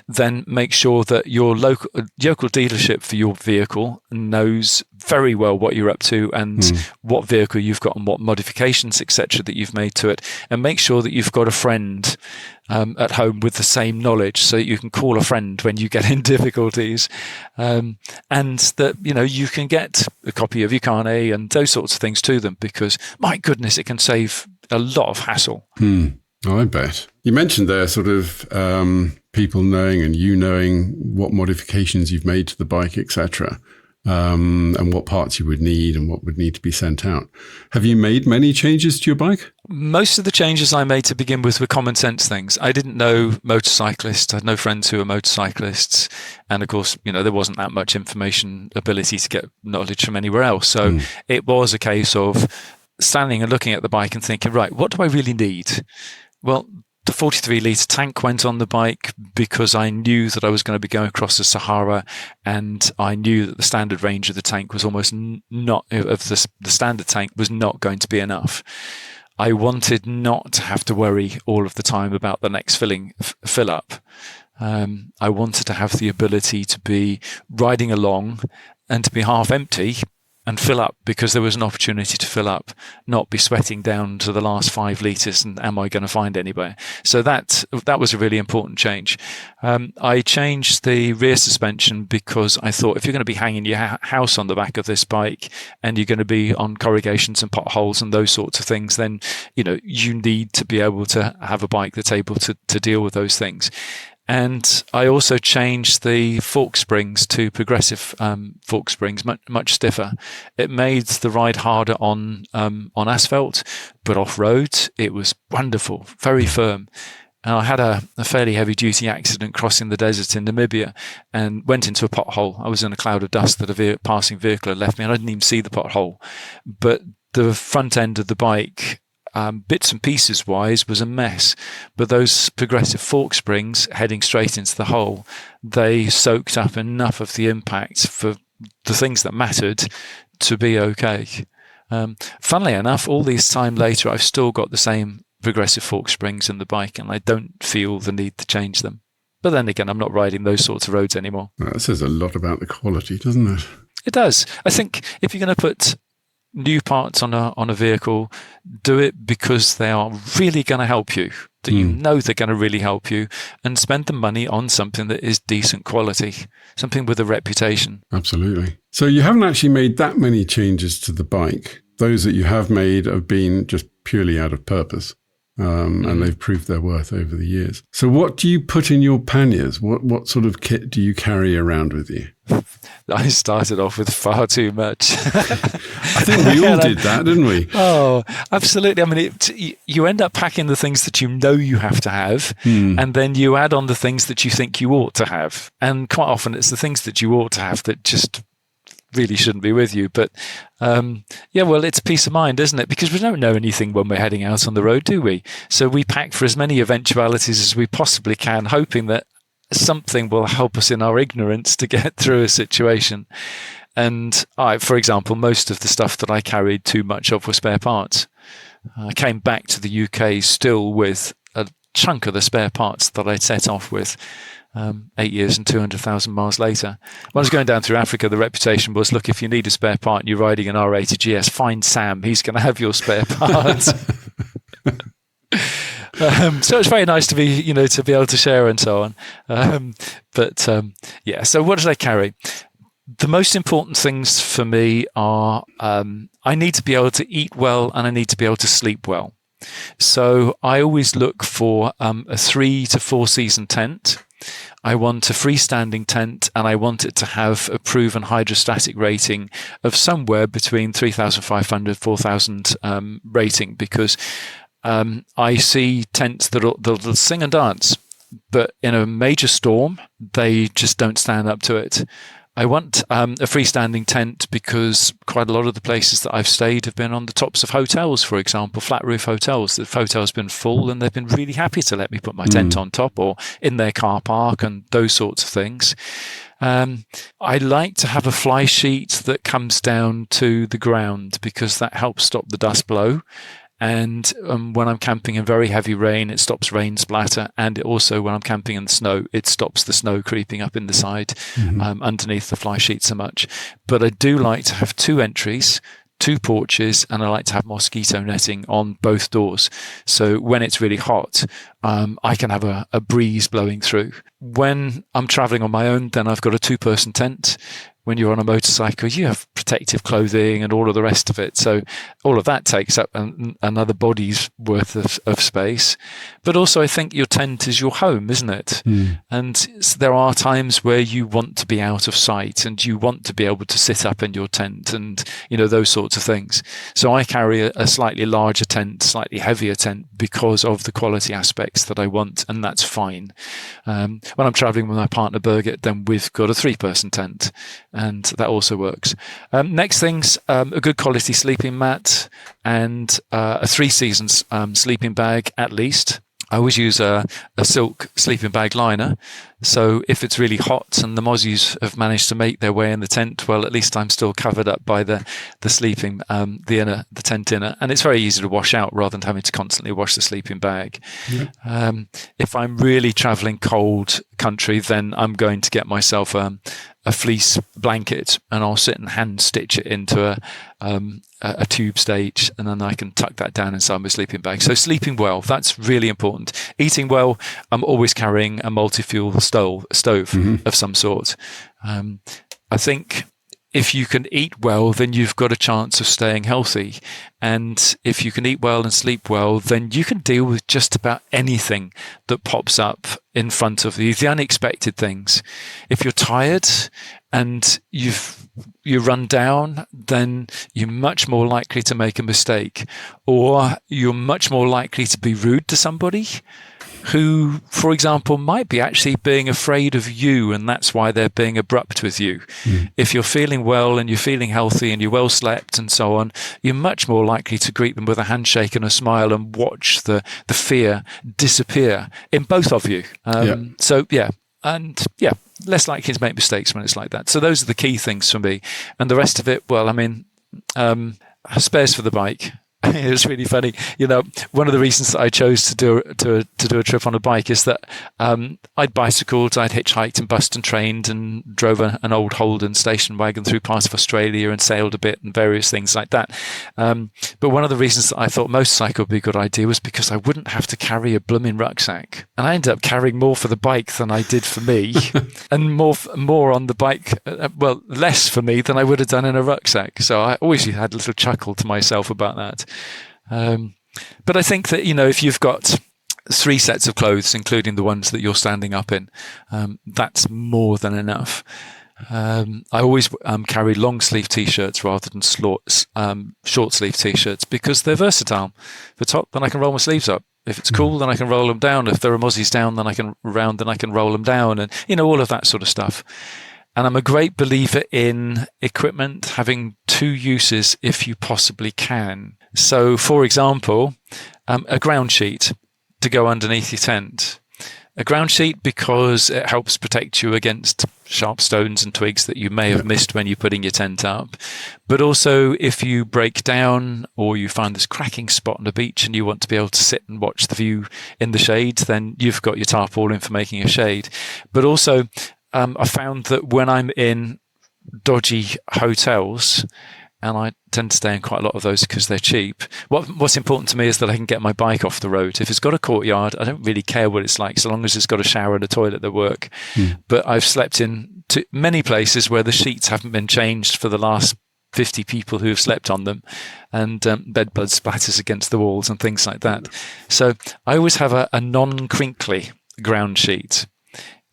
then make sure that your local dealership for your vehicle knows very well what you're up to and what vehicle you've got and what modifications, etc., that you've made to it, and make sure that you've got a friend at home with the same knowledge so that you can call a friend when you get in difficulties, and that, you can get a copy of your carnet and those sorts of things to them, because my goodness, it can save a lot of hassle. I bet. You mentioned there sort of people knowing and you knowing what modifications you've made to the bike, etc., and what parts you would need and what would need to be sent out. Have you made many changes to your bike? Most of the changes I made to begin with were common sense things. I didn't know motorcyclists. I had no friends who were motorcyclists. And of course, there wasn't that much ability to get knowledge from anywhere else. So it was a case of standing and looking at the bike and thinking, right, what do I really need? Well, the 43-litre tank went on the bike because I knew that I was going to be going across the Sahara, and I knew that the standard range of the tank was almost not, of the standard tank was not going to be enough. I wanted not to have to worry all of the time about the next fill up. I wanted to have the ability to be riding along and to be half empty and fill up because there was an opportunity to fill up, not be sweating down to the last 5 litres and am I going to find anywhere? So that was a really important change. I changed the rear suspension because I thought if you're going to be hanging your house on the back of this bike and you're going to be on corrugations and potholes and those sorts of things, then you need to be able to have a bike that's able to deal with those things. And I also changed the fork springs to progressive fork springs, much stiffer. It made the ride harder on asphalt, but off-road, it was wonderful, very firm. And I had a fairly heavy-duty accident crossing the desert in Namibia and went into a pothole. I was in a cloud of dust that a passing vehicle had left me, and I didn't even see the pothole. But the front end of the bike, bits and pieces wise, was a mess, but those progressive fork springs heading straight into the hole, they soaked up enough of the impact for the things that mattered to be okay. Funnily enough, all this time later, I've still got the same progressive fork springs in the bike, and I don't feel the need to change them. But then again, I'm not riding those sorts of roads anymore. That says a lot about the quality, doesn't it? It does. I think if you're going to put new parts on a vehicle, do it because they are really going to help you, that you know they're going to really help you, and spend the money on something that is decent quality, something with a reputation. Absolutely. So you haven't actually made that many changes to the bike. Those that you have made have been just purely out of purpose. And they've proved their worth over the years. So what do you put in your panniers? What sort of kit do you carry around with you? I started off with far too much. I think we all did that, didn't we? Oh, absolutely. I mean, you end up packing the things that you know you have to have, and then you add on the things that you think you ought to have. And quite often it's the things that you ought to have that just really shouldn't be with you. But well, it's peace of mind, isn't it? Because we don't know anything when we're heading out on the road, do we? So we pack for as many eventualities as we possibly can, hoping that something will help us in our ignorance to get through a situation. And for example, most of the stuff that I carried too much of were spare parts. I came back to the UK still with a chunk of the spare parts that I'd set off with 8 years and 200,000 miles later. When I was going down through Africa, the reputation was, look, if you need a spare part and you're riding an R80 GS, find Sam. He's going to have your spare parts. So it's very nice to be, to be able to share and so on. So what did I carry? The most important things for me are I need to be able to eat well and I need to be able to sleep well. So I always look for a 3 to 4 season tent. I want a freestanding tent, and I want it to have a proven hydrostatic rating of somewhere between 3,500, 4,000 rating, because I see tents that'll sing and dance, but in a major storm, they just don't stand up to it. I want a freestanding tent because quite a lot of the places that I've stayed have been on the tops of hotels, for example, flat roof hotels. The hotel's been full and they've been really happy to let me put my tent on top or in their car park and those sorts of things. I like to have a fly sheet that comes down to the ground because that helps stop the dust blow. And when I'm camping in very heavy rain, it stops rain splatter. And also when I'm camping in the snow, it stops the snow creeping up in the side underneath the fly sheet so much. But I do like to have 2 entries, 2 porches, and I like to have mosquito netting on both doors. So when it's really hot, I can have a breeze blowing through. When I'm traveling on my own, then I've got a 2-person tent when you're on a motorcycle, you have protective clothing and all of the rest of it. So all of that takes up another body's worth of space. But also I think your tent is your home, isn't it? And there are times where you want to be out of sight and you want to be able to sit up in your tent and, those sorts of things. So I carry a slightly larger tent, slightly heavier tent because of the quality aspects that I want, and that's fine. When I'm traveling with my partner Birgit, then we've got a 3-person tent, and that also works. Next thing's a good quality sleeping mat and a 3 seasons sleeping bag at least. I always use a silk sleeping bag liner. So if it's really hot and the mozzies have managed to make their way in the tent, well, at least I'm still covered up by the sleeping, the tent inner. And it's very easy to wash out rather than having to constantly wash the sleeping bag. Yeah. If I'm really traveling cold country, then I'm going to get myself a fleece blanket, and I'll sit and hand stitch it into a tube stage, and then I can tuck that down inside my sleeping bag. So sleeping well, that's really important. Eating well, I'm always carrying a multi-fuel stove of some sort. I think if you can eat well, then you've got a chance of staying healthy. And if you can eat well and sleep well, then you can deal with just about anything that pops up in front of you, the unexpected things. If you're tired and you run down, then you're much more likely to make a mistake, or you're much more likely to be rude to somebody who, for example, might be actually being afraid of you, and that's why they're being abrupt with you. If you're feeling well and you're feeling healthy and you're well slept and so on, you're much more likely to greet them with a handshake and a smile and watch the fear disappear in both of you. So, less likely to make mistakes when it's like that. So those are the key things for me. And the rest of it, well, spares for the bike. It was really funny. One of the reasons that I chose to do a trip on a bike is that I'd bicycled, I'd hitchhiked and bussed and trained and drove an old Holden station wagon through parts of Australia and sailed a bit and various things like that. But one of the reasons that I thought motorcycle would be a good idea was because I wouldn't have to carry a blooming rucksack. And I ended up carrying more for the bike than I did for me, and more on the bike, less for me than I would have done in a rucksack. So I always had a little chuckle to myself about that. But I think that, if you've got 3 sets of clothes, including the ones that you're standing up in, that's more than enough. I always carry long sleeve t-shirts rather than short sleeve t-shirts because they're versatile. If it's hot, then I can roll my sleeves up. If it's cool, then I can roll them down. If there are mozzies down, then I can roll them down, and all of that sort of stuff. And I'm a great believer in equipment having 2 uses if you possibly can. So, for example, a ground sheet to go underneath your tent. A ground sheet because it helps protect you against sharp stones and twigs that you may have missed when you're putting your tent up. But also, if you break down or you find this cracking spot on the beach and you want to be able to sit and watch the view in the shade, then you've got your tarpaulin for making a shade. But also, I found that when I'm in dodgy hotels, and I tend to stay in quite a lot of those because they're cheap, what's important to me is that I can get my bike off the road. If it's got a courtyard, I don't really care what it's like, so long as it's got a shower and a toilet that work. But I've slept in many places where the sheets haven't been changed for the last 50 people who have slept on them, and bed blood splatters against the walls and things like that. So I always have a non-crinkly ground sheet.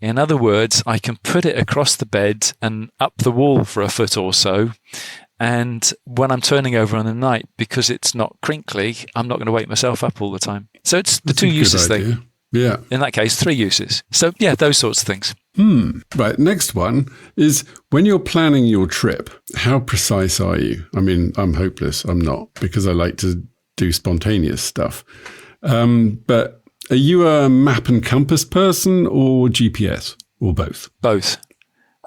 In other words, I can put it across the bed and up the wall for a foot or so. And when I'm turning over in the night, because it's not crinkly, I'm not going to wake myself up all the time. So it's the 2 uses thing. Yeah. In that case, 3 uses. So yeah, those sorts of things. Right. Next one is when you're planning your trip, how precise are you? I mean, I'm hopeless. I'm not, because I like to do spontaneous stuff. But are you a map and compass person or GPS or both? Both.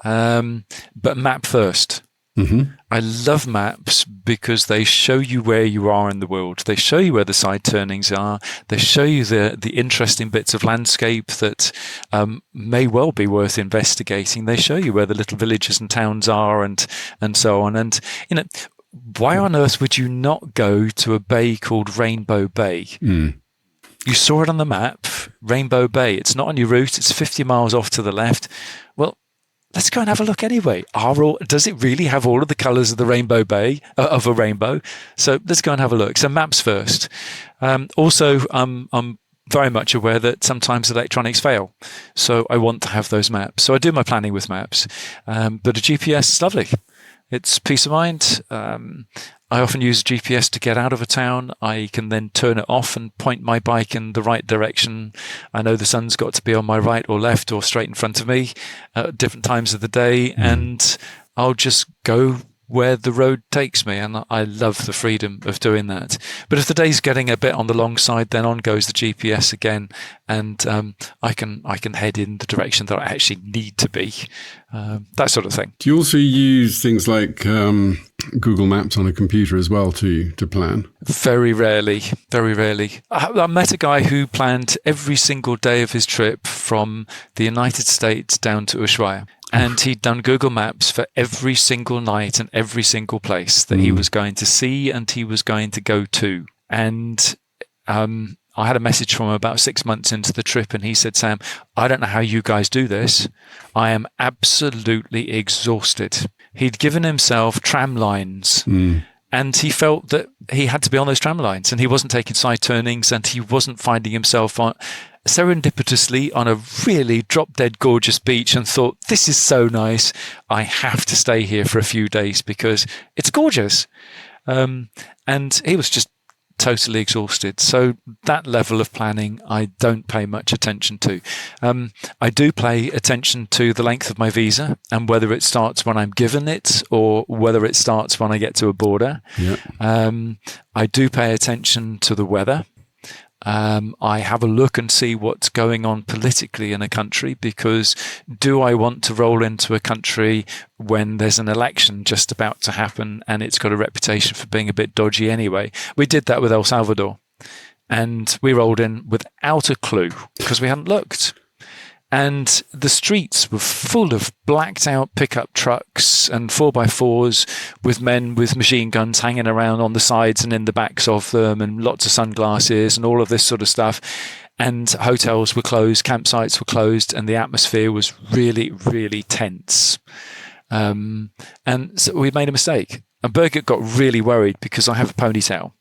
But map first. I love maps because they show you where you are in the world. They show you where the side turnings are. They show you the interesting bits of landscape that may well be worth investigating. They show you where the little villages and towns are and so on. And, why on earth would you not go to a bay called Rainbow Bay? You saw it on the map, Rainbow Bay. It's not on your route. It's 50 miles off to the left. Well, let's go and have a look anyway. Does it really have all of the colours of the rainbow of a rainbow? So let's go and have a look. So maps first. Also, I'm very much aware that sometimes electronics fail. So I want to have those maps. So I do my planning with maps. But a GPS is lovely. It's peace of mind. I often use GPS to get out of a town. I can then turn it off and point my bike in the right direction. I know the sun's got to be on my right or left or straight in front of me at different times of the day. And I'll just go where the road takes me, and I love the freedom of doing that. But if the day's getting a bit on the long side, then on goes the GPS again, and I can head in the direction that I actually need to be, that sort of thing. Do you also use things like Google Maps on a computer as well to plan? Very rarely. I met a guy who planned every single day of his trip from the United States down to Ushuaia. And he'd done Google Maps for every single night and every single place that he was going to see and he was going to go to. And I had a message from him about 6 months into the trip, and he said, Sam, I don't know how you guys do this. I am absolutely exhausted. He'd given himself tram lines. And he felt that he had to be on those tram lines, and he wasn't taking side turnings, and he wasn't finding himself serendipitously on a really drop-dead gorgeous beach, and thought, this is so nice. I have to stay here for a few days because it's gorgeous. And he was just totally exhausted. So that level of planning, I don't pay much attention to. I do pay attention to the length of my visa and whether it starts when I'm given it or whether it starts when I get to a border. I do pay attention to the weather. I have a look and see what's going on politically in a country, because do I want to roll into a country when there's an election just about to happen and it's got a reputation for being a bit dodgy anyway? We did that with El Salvador, and we rolled in without a clue because we hadn't looked. And the streets were full of blacked out pickup trucks and 4x4s with men with machine guns hanging around on the sides and in the backs of them, and lots of sunglasses and all of this sort of stuff. And hotels were closed, campsites were closed, and the atmosphere was really, really tense. And so we made a mistake. And Birgit got really worried because I have a ponytail.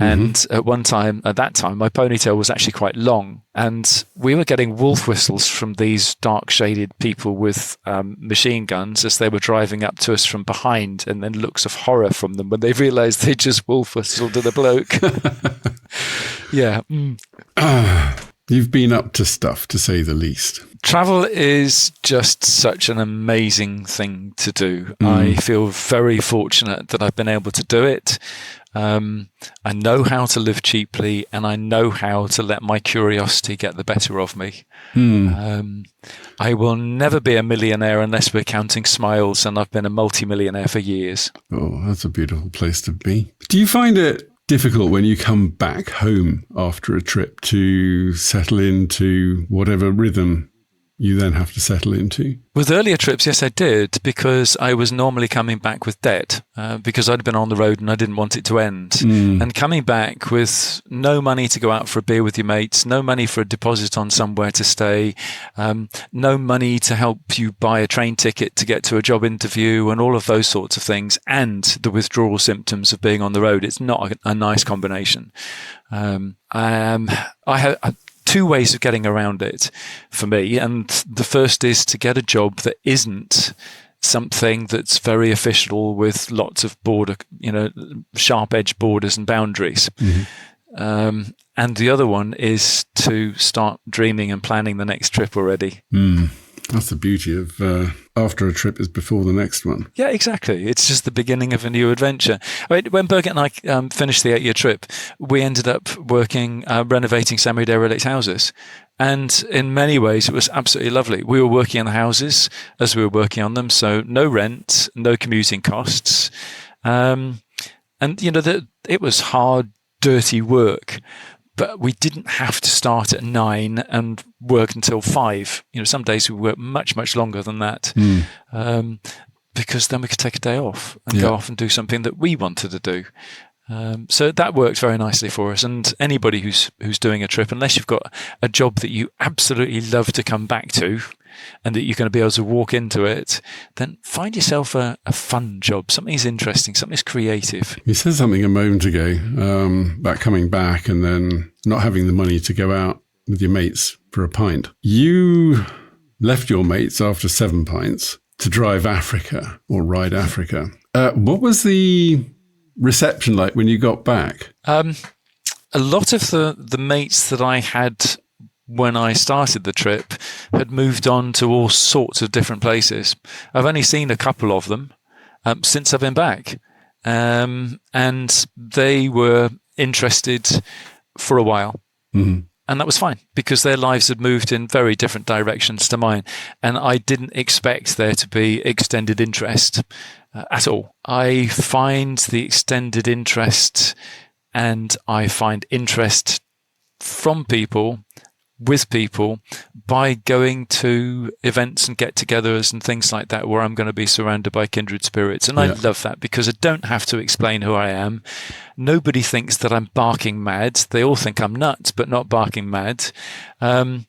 And at that time, my ponytail was actually quite long. And we were getting wolf whistles from these dark shaded people with machine guns as they were driving up to us from behind, and then looks of horror from them when they realized they just wolf whistled at a bloke. Yeah. You've been up to stuff, to say the least. Travel is just such an amazing thing to do. I feel very fortunate that I've been able to do it. I know how to live cheaply, and I know how to let my curiosity get the better of me. I will never be a millionaire unless we're counting smiles, and I've been a multi-millionaire for years. Oh, that's a beautiful place to be. Do you find it difficult when you come back home after a trip to settle into whatever rhythm you then have to settle into? With earlier trips, yes, I did, because I was normally coming back with debt because I'd been on the road and I didn't want it to end. And coming back with no money to go out for a beer with your mates, no money for a deposit on somewhere to stay, no money to help you buy a train ticket to get to a job interview, and all of those sorts of things, and the withdrawal symptoms of being on the road. It's not a nice combination. I have two ways of getting around it for me. And the first is to get a job that isn't something that's very official with lots of border, sharp edge borders and boundaries. And the other one is to start dreaming and planning the next trip already. That's the beauty of after a trip is before the next one. Yeah, exactly. It's just the beginning of a new adventure. I mean, when Birgit and I finished the 8-year trip, we ended up working, renovating semi-derelict houses. And in many ways, it was absolutely lovely. We were working on the houses as we were working on them. So no rent, no commuting costs. And, it was hard, dirty work. But we didn't have to start at 9 and work until 5. Some days we worked much, much longer than that, because then we could take a day off and go off and do something that we wanted to do. So that worked very nicely for us. And anybody who's doing a trip, unless you've got a job that you absolutely love to come back to and that you're going to be able to walk into it, then find yourself a fun job. Something's interesting, something's creative. You said something a moment ago about coming back and then not having the money to go out with your mates for a pint. You left your mates after 7 pints to drive Africa or ride Africa. What was the reception like when you got back? A lot of the mates that I had when I started the trip had moved on to all sorts of different places. I've only seen a couple of them since I've been back. And they were interested for a while. Mm-hmm. And that was fine because their lives had moved in very different directions to mine. And I didn't expect there to be extended interest at all. I find the extended interest and I find interest from people, with people, by going to events and get-togethers and things like that where I'm going to be surrounded by kindred spirits. And I love that because I don't have to explain who I am. Nobody thinks that I'm barking mad. They all think I'm nuts, but not barking mad. It's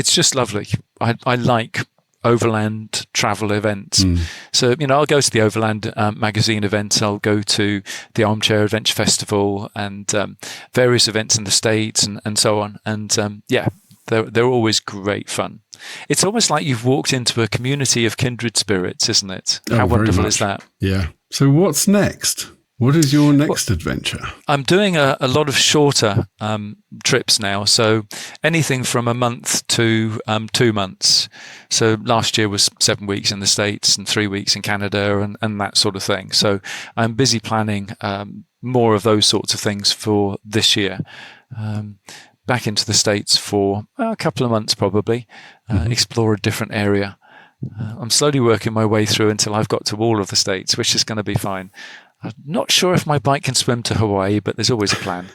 just lovely. I like overland travel events. So, I'll go to the Overland magazine event. I'll go to the Armchair Adventure Festival and various events in the States and so on. And they're always great fun. It's almost like you've walked into a community of kindred spirits, isn't it? How wonderful is that? Yeah. So what's next? What is your next adventure? I'm doing a lot of shorter trips now. So anything from a month to 2 months. So last year was 7 weeks in the States and 3 weeks in Canada and that sort of thing. So I'm busy planning more of those sorts of things for this year. Back into the States for a couple of months probably, explore a different area. I'm slowly working my way through until I've got to all of the States, which is going to be fine. I'm not sure if my bike can swim to Hawaii, but there's always a plan.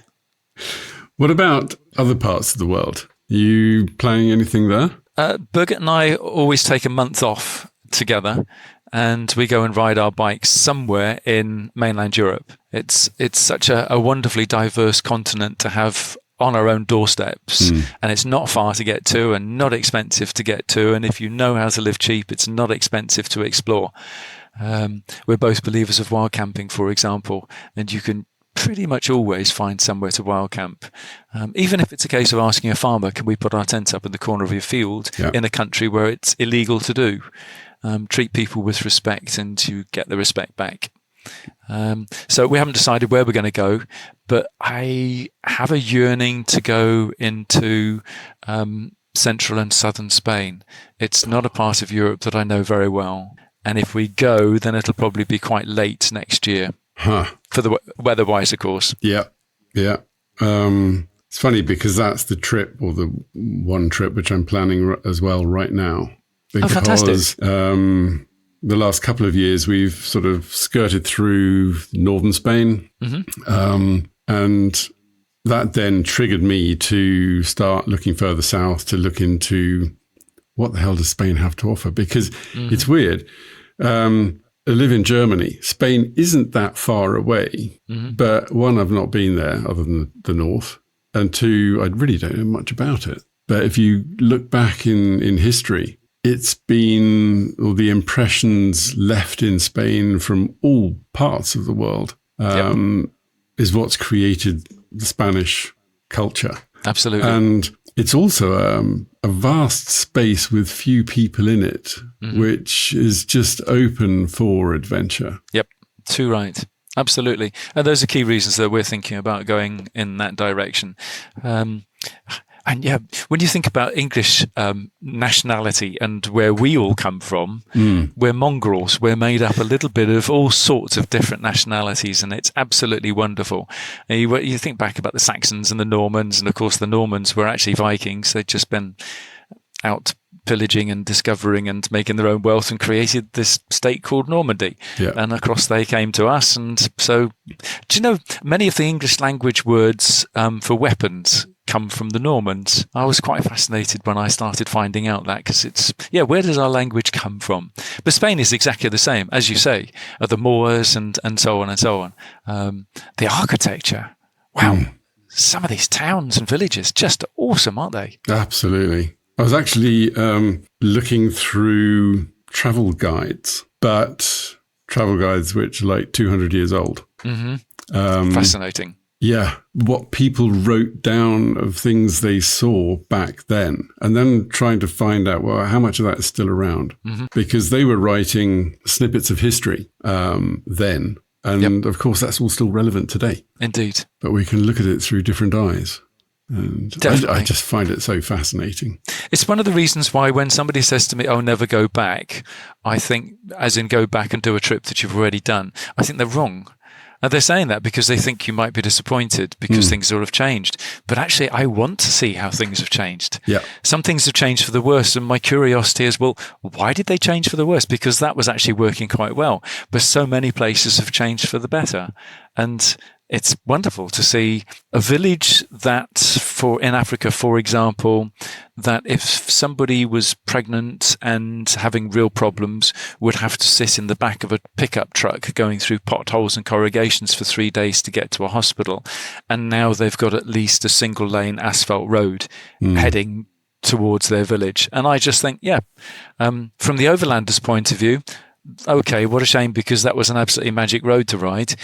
What about other parts of the world? Are you planning anything there? Birgit and I always take a month off together and we go and ride our bikes somewhere in mainland Europe. It's such a wonderfully diverse continent to have on our own doorsteps, and it's not far to get to and not expensive to get to. And if you know how to live cheap, it's not expensive to explore. We're both believers of wild camping, for example, and you can pretty much always find somewhere to wild camp. Even if it's a case of asking a farmer, can we put our tent up in the corner of your field in a country where it's illegal to do? Treat people with respect and you get the respect back. So we haven't decided where we're going to go, but I have a yearning to go into central and southern Spain. It's not a part of Europe that I know very well. And if we go, then it'll probably be quite late next year. For the weather-wise, of course. Yeah. It's funny because that's the trip, or the one trip which I'm planning as well right now. Because fantastic. The last couple of years, we've sort of skirted through northern Spain. And that then triggered me to start looking further south to look into what the hell does Spain have to offer? Because it's weird. I live in Germany. Spain isn't that far away, but one, I've not been there other than the north, and two, I really don't know much about it. But if you look back in history, it's been, or the impressions left in Spain from all parts of the world is what's created the Spanish culture. Absolutely. And it's also a vast space with few people in it, which is just open for adventure. Yep, too right. Absolutely. And those are key reasons that we're thinking about going in that direction. And yeah, when you think about English nationality and where we all come from, we're mongrels. We're made up a little bit of all sorts of different nationalities, and it's absolutely wonderful. And you think back about the Saxons and the Normans, and of course the Normans were actually Vikings. They'd just been out pillaging and discovering and making their own wealth and created this state called Normandy. And across they came to us. And so, do you know, many of the English language words for weapons come from the Normans. I was quite fascinated when I started finding out that, because it's, where does our language come from? But Spain is exactly the same, as you say, the Moors and so on and so on. The architecture, wow, some of these towns and villages, just awesome, aren't they? Absolutely. I was actually looking through travel guides, but travel guides which are like 200 years old. Fascinating. Yeah, what people wrote down of things they saw back then, and then trying to find out, well, how much of that is still around? Because they were writing snippets of history then, and of course that's all still relevant today. Indeed. But we can look at it through different eyes. And I just find it so fascinating. It's one of the reasons why when somebody says to me, oh, never go back, I think, as in go back and do a trip that you've already done, I think they're wrong. And they're saying that because they think you might be disappointed because things will have changed. But actually, I want to see how things have changed. Yeah. Some things have changed for the worse. And my curiosity is, well, why did they change for the worse? Because that was actually working quite well. But so many places have changed for the better. And it's wonderful to see a village that, in Africa, for example, that if somebody was pregnant and having real problems, would have to sit in the back of a pickup truck going through potholes and corrugations for 3 days to get to a hospital. And now they've got at least a single lane asphalt road heading towards their village. And I just think, from the overlander's point of view, okay, what a shame, because that was an absolutely magic road to ride.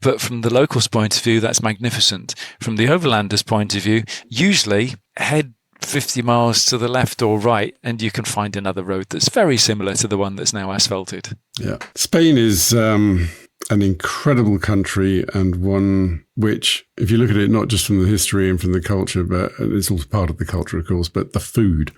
But from the locals' point of view, that's magnificent. From the overlander's point of view, usually head 50 miles to the left or right, and you can find another road that's very similar to the one that's now asphalted. Yeah. Spain is an incredible country, and one which, if you look at it, not just from the history and from the culture, but it's also part of the culture, of course, but the food.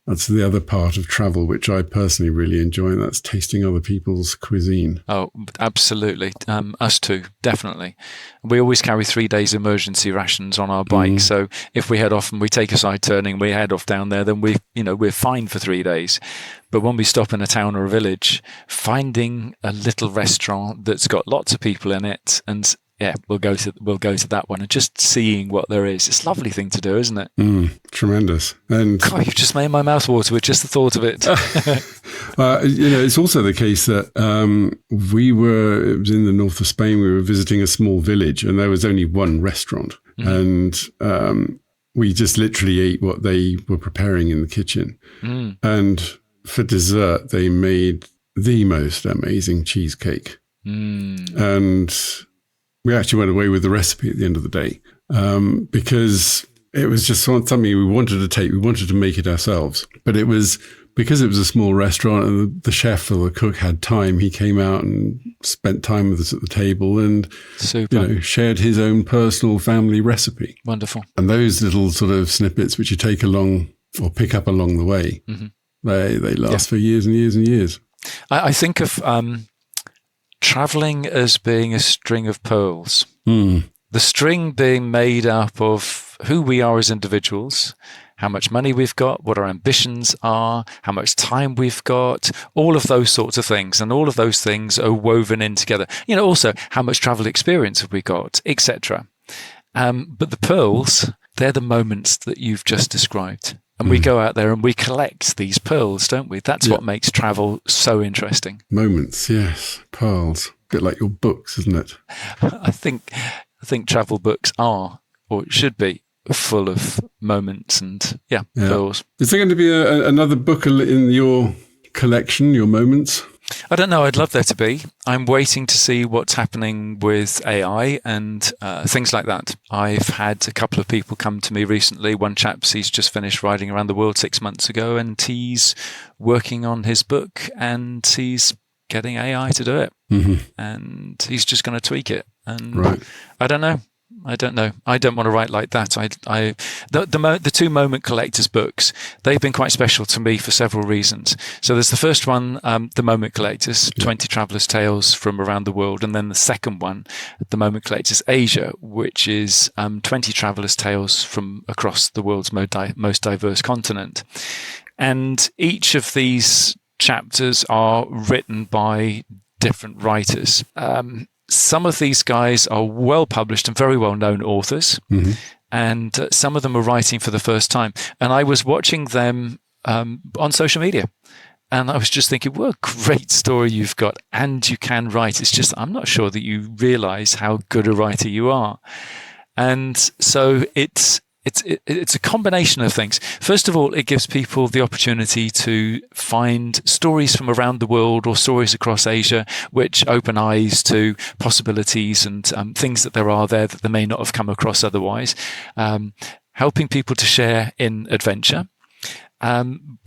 That's the other part of travel, which I personally really enjoy, and that's tasting other people's cuisine. Oh, absolutely. Us too, definitely. We always carry 3 days emergency rations on our bike. So if we head off and we take a side turning, we head off down there, then we're fine for 3 days. But when we stop in a town or a village, finding a little restaurant that's got lots of people in it, and we'll go to that one, and just seeing what there is. It's a lovely thing to do, isn't it? Tremendous. And God, you've just made my mouth water with just the thought of it. It's also the case that it was in the north of Spain. We were visiting a small village, and there was only one restaurant, and we just literally ate what they were preparing in the kitchen. And for dessert, they made the most amazing cheesecake. And we actually went away with the recipe at the end of the day because it was just something we wanted to take. We wanted to make it ourselves. But it was because it was a small restaurant and the chef or the cook had time, he came out and spent time with us at the table and shared his own personal family recipe. Wonderful. And those little sort of snippets which you take along or pick up along the way, they last for years and years and years. I think of traveling as being a string of pearls. The string being made up of who we are as individuals, how much money we've got, what our ambitions are, how much time we've got, all of those sorts of things. And all of those things are woven in together. Also, how much travel experience have we got, etc. But the pearls, they're the moments that you've just described. And we go out there and we collect these pearls, don't we? That's what makes travel so interesting. Moments, yes. Pearls. A bit like your books, isn't it? I think travel books are, or should be, full of moments and pearls. Is there going to be another book in your collection, your moments? I don't know. I'd love there to be. I'm waiting to see what's happening with AI and things like that. I've had a couple of people come to me recently. One chap's he's just finished riding around the world 6 months ago, and he's working on his book, and he's getting AI to do it, and he's just going to tweak it. And I don't know. I don't want to write like that. The two Moment Collectors books, they've been quite special to me for several reasons. So there's the first one, The Moment Collectors, 20 Travellers' Tales from around the world. And then the second one, The Moment Collectors Asia, which is 20 Travellers' Tales from across the world's most diverse continent. And each of these chapters are written by different writers. Some of these guys are well-published and very well-known authors, and some of them are writing for the first time. And I was watching them on social media. And I was just thinking, what a great story you've got, and you can write. It's just, I'm not sure that you realize how good a writer you are. And so it's a combination of things. First of all, it gives people the opportunity to find stories from around the world or stories across Asia, which open eyes to possibilities and things that there are there that they may not have come across otherwise. Helping people to share in adventure.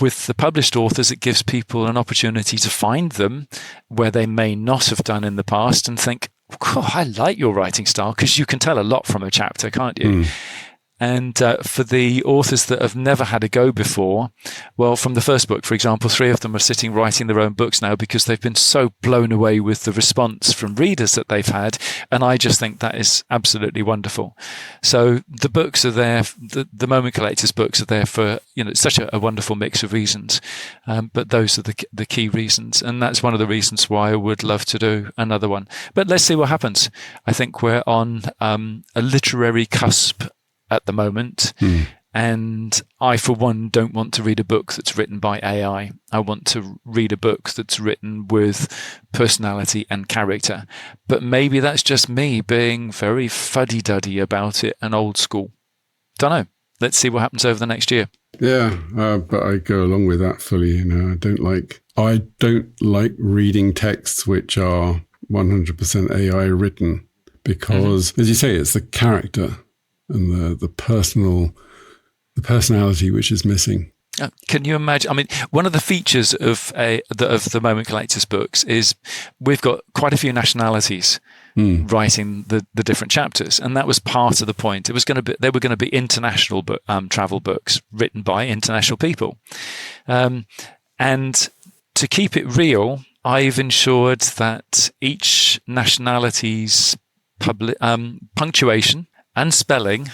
With the published authors, it gives people an opportunity to find them where they may not have done in the past and think, oh, I like your writing style, because you can tell a lot from a chapter, can't you? And for the authors that have never had a go before, well, from the first book, for example, 3 of them are sitting writing their own books now because they've been so blown away with the response from readers that they've had. And I just think that is absolutely wonderful. So the books are there, the Moment Collectors books are there for, such a wonderful mix of reasons. But those are the key reasons. And that's one of the reasons why I would love to do another one. But let's see what happens. I think we're on a literary cusp at the moment. And I, for one, don't want to read a book that's written by AI. I want to read a book that's written with personality and character. But maybe that's just me being very fuddy-duddy about it and old school. Don't know. Let's see what happens over the next year. Yeah, but I go along with that fully. I don't like reading texts which are 100% AI written because, as you say, it's the character and the personality which is missing. Can you imagine? I mean, one of the features of the Moment Collectors books is we've got quite a few nationalities writing the different chapters, and that was part of the point. They were going to be international travel books written by international people, and to keep it real, I've ensured that each nationality's punctuation and spelling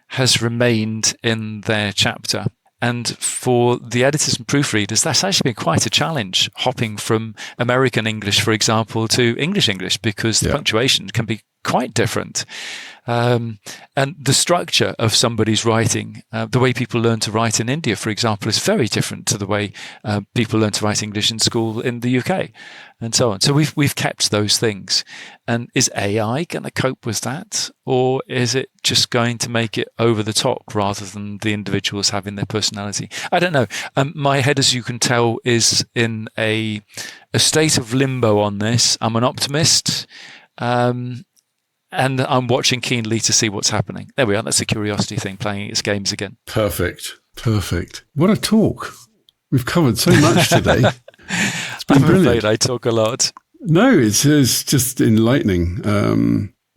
has remained in their chapter. And for the editors and proofreaders, that's actually been quite a challenge, hopping from American English, for example, to English, because the punctuation can be quite different. And the structure of somebody's writing, the way people learn to write in India, for example, is very different to the way people learn to write English in school in the UK, and so on. So we've kept those things. And is AI going to cope with that, or is it just going to make it over the top rather than the individuals having their personality? I don't know. My head, as you can tell, is in a state of limbo on this. I'm an optimist. And I'm watching keenly to see what's happening. There we are. That's a curiosity thing, playing its games again. Perfect. What a talk. We've covered so much today. It's been brilliant. Afraid I talk a lot. No, it's just enlightening.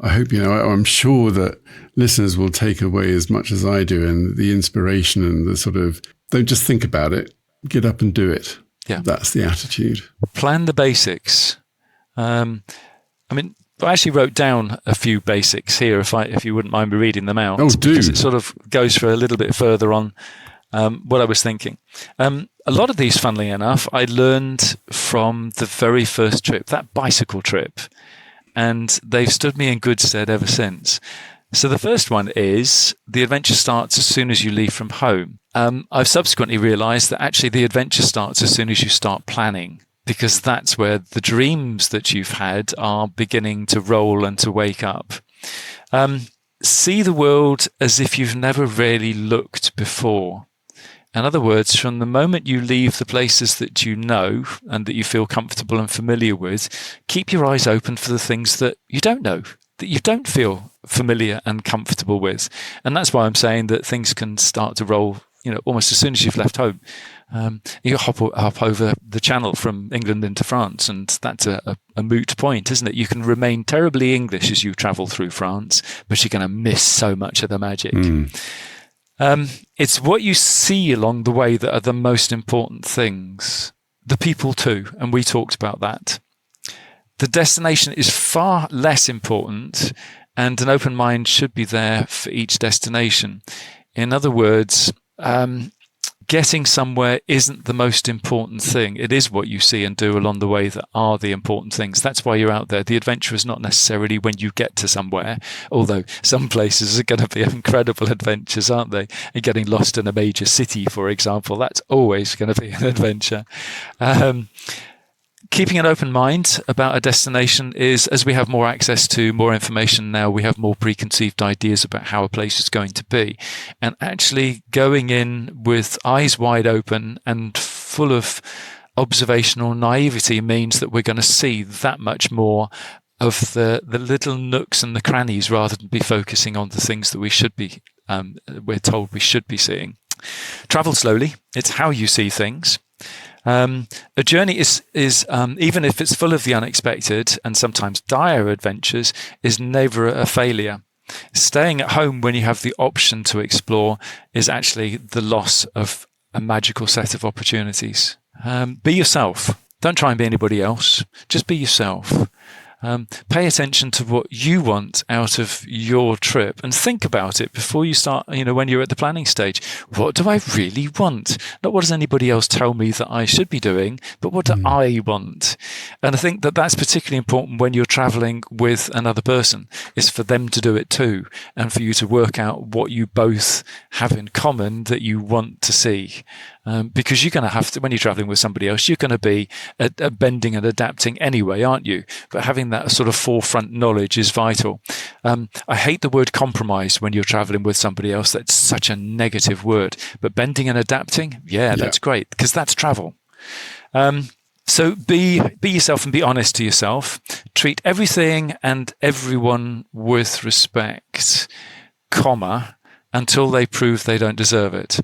I hope, I'm sure that listeners will take away as much as I do, and the inspiration and the sort of, don't just think about it, get up and do it. Yeah. That's the attitude. Plan the basics. I actually wrote down a few basics here, if you wouldn't mind me reading them out. Oh, do. Because it sort of goes for a little bit further on what I was thinking. A lot of these, funnily enough, I learned from the very first trip, that bicycle trip, and they've stood me in good stead ever since. So the first one is the adventure starts as soon as you leave from home. I've subsequently realized that actually the adventure starts as soon as you start planning, because that's where the dreams that you've had are beginning to roll and to wake up. See the world as if you've never really looked before. In other words, from the moment you leave the places that you know and that you feel comfortable and familiar with, keep your eyes open for the things that you don't know, that you don't feel familiar and comfortable with. And that's why I'm saying that things can start to roll, almost as soon as you've left home. You hop over the channel from England into France, and that's a moot point, isn't it? You can remain terribly English as you travel through France, but you're going to miss so much of the magic. It's what you see along the way that are the most important things. The people too, and we talked about that. The destination is far less important, and an open mind should be there for each destination. In other words, getting somewhere isn't the most important thing. It is what you see and do along the way that are the important things. That's why you're out there. The adventure is not necessarily when you get to somewhere, although some places are going to be incredible adventures, aren't they? And getting lost in a major city, for example, that's always going to be an adventure. Keeping an open mind about a destination is, as we have more access to more information now, we have more preconceived ideas about how a place is going to be. And actually going in with eyes wide open and full of observational naivety means that we're going to see that much more of the little nooks and the crannies rather than be focusing on the things that we should be, we're told we should be seeing. Travel slowly. It's how you see things. A journey is even if it's full of the unexpected and sometimes dire adventures, is never a failure. Staying at home when you have the option to explore is actually the loss of a magical set of opportunities. Be yourself. Don't try and be anybody else. Just be yourself. Pay attention to what you want out of your trip and think about it before you start, when you're at the planning stage. What do I really want? Not what does anybody else tell me that I should be doing, but what do I want? And I think that that's particularly important when you're traveling with another person, is for them to do it too, and for you to work out what you both have in common that you want to see. Because you're going to have to, when you're traveling with somebody else, you're going to be bending and adapting anyway, aren't you? But having that sort of forefront knowledge is vital. I hate the word compromise when you're traveling with somebody else. That's such a negative word. But bending and adapting, that's great, because that's travel. So be yourself and be honest to yourself. Treat everything and everyone with respect, until they prove they don't deserve it.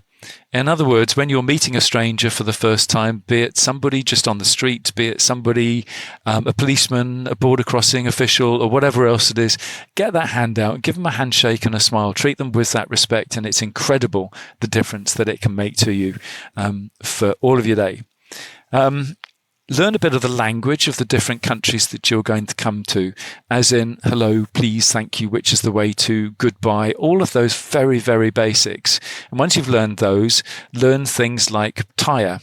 In other words, when you're meeting a stranger for the first time, be it somebody just on the street, be it somebody, a policeman, a border crossing official, or whatever else it is, get that hand out, give them a handshake and a smile, treat them with that respect, and it's incredible the difference that it can make to you for all of your day. Learn a bit of the language of the different countries that you're going to come to, as in hello, please, thank you, which is the way to goodbye, all of those very, very basics. And once you've learned those, learn things like tyre,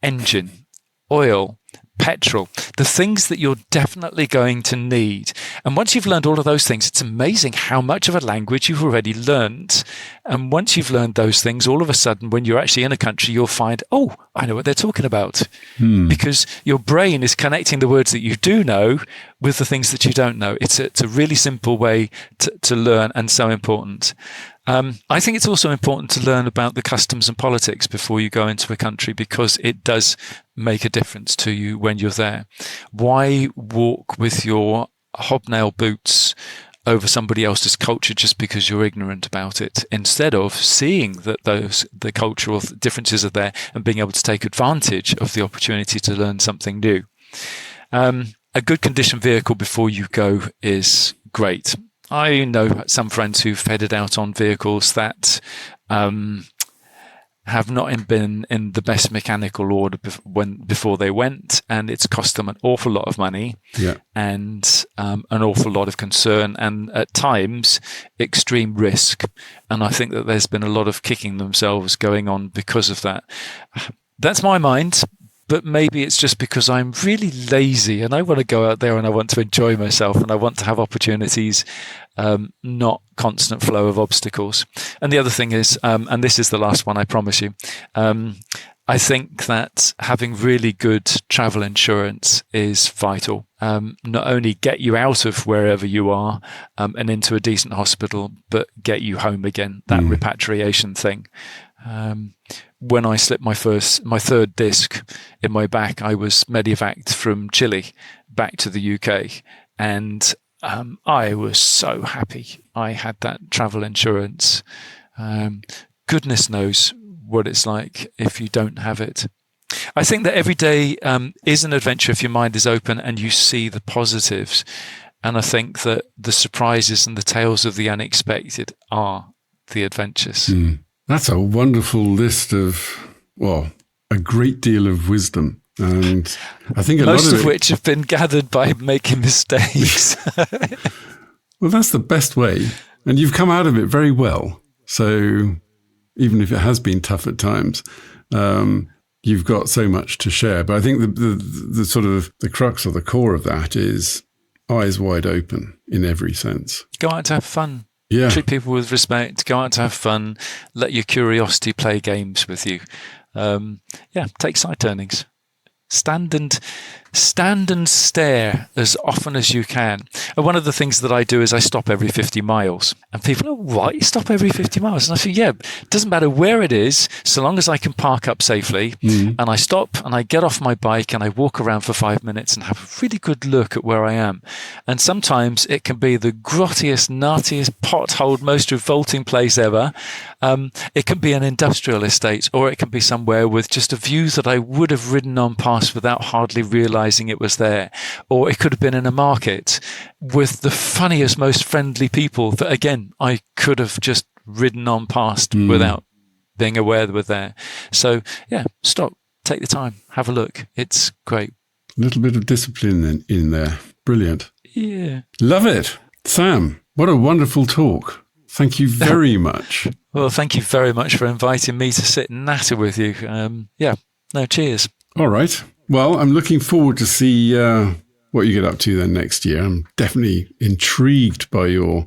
engine, oil, petrol, the things that you're definitely going to need. And once you've learned all of those things, it's amazing how much of a language you've already learned. And once you've learned those things, all of a sudden, when you're actually in a country, you'll find, oh, I know what they're talking about. Because your brain is connecting the words that you do know with the things that you don't know. It's a really simple way to learn, and so important. I think it's also important to learn about the customs and politics before you go into a country, because it does make a difference to you when you're there. Why walk with your hobnail boots over somebody else's culture just because you're ignorant about it, instead of seeing that the cultural differences are there and being able to take advantage of the opportunity to learn something new? A good conditioned vehicle before you go is great. I know some friends who've headed out on vehicles that have not been in the best mechanical order before they went, and it's cost them an awful lot of money and an awful lot of concern, and at times extreme risk. And I think that there's been a lot of kicking themselves going on because of that. That's my mind. But maybe it's just because I'm really lazy and I want to go out there and I want to enjoy myself and I want to have opportunities, not constant flow of obstacles. And the other thing is, and this is the last one, I promise you, I think that having really good travel insurance is vital. Not only get you out of wherever you are and into a decent hospital, but get you home again, that repatriation thing. When I slipped my third disc in my back, I was medevaced from Chile back to the UK, and I was so happy I had that travel insurance. Goodness knows what it's like if you don't have it. I think that every day is an adventure if your mind is open and you see the positives. And I think that the surprises and the tales of the unexpected are the adventures. That's a wonderful list of, a great deal of wisdom. And I think most of which have been gathered by making mistakes. Well, that's the best way. And you've come out of it very well. So even if it has been tough at times, you've got so much to share. But I think the sort of the crux or the core of that is eyes wide open in every sense. Go out to have fun. Yeah. Treat people with respect. Go out to have fun. Let your curiosity play games with you. Take side turnings. Stand and stare as often as you can. And one of the things that I do is I stop every 50 miles. And people are, what? You stop every 50 miles? And I say, yeah, it doesn't matter where it is, so long as I can park up safely. And I stop and I get off my bike and I walk around for 5 minutes and have a really good look at where I am. And sometimes it can be the grottiest, nartiest, potholed, most revolting place ever. It can be an industrial estate, or it can be somewhere with just a view that I would have ridden on past without hardly realizing it was there. Or it could have been in a market with the funniest, most friendly people that, again, I could have just ridden on past without being aware they were there. So, yeah, stop, take the time, have a look. It's great. A little bit of discipline in there. Brilliant. Yeah. Love it. Sam, what a wonderful talk. Thank you very much. Well, thank you very much for inviting me to sit and natter with you. Cheers. All right. Well, I'm looking forward to see what you get up to then next year. I'm definitely intrigued by your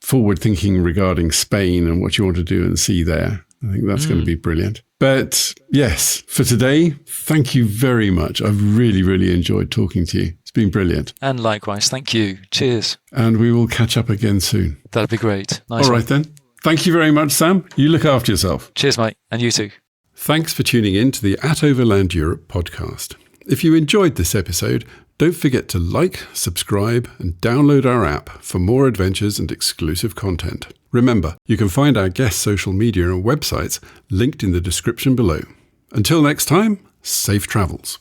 forward thinking regarding Spain and what you want to do and see there. I think that's going to be brilliant. But yes, for today, thank you very much. I've really, really enjoyed talking to you. It's been brilliant. And likewise, thank you. Cheers. And we will catch up again soon. That'd be great. Nice. All right then. Thank you very much, Sam. You look after yourself. Cheers, mate. And you too. Thanks for tuning in to the At Overland Europe podcast. If you enjoyed this episode, don't forget to like, subscribe, and download our app for more adventures and exclusive content. Remember, you can find our guest social media and websites linked in the description below. Until next time, safe travels.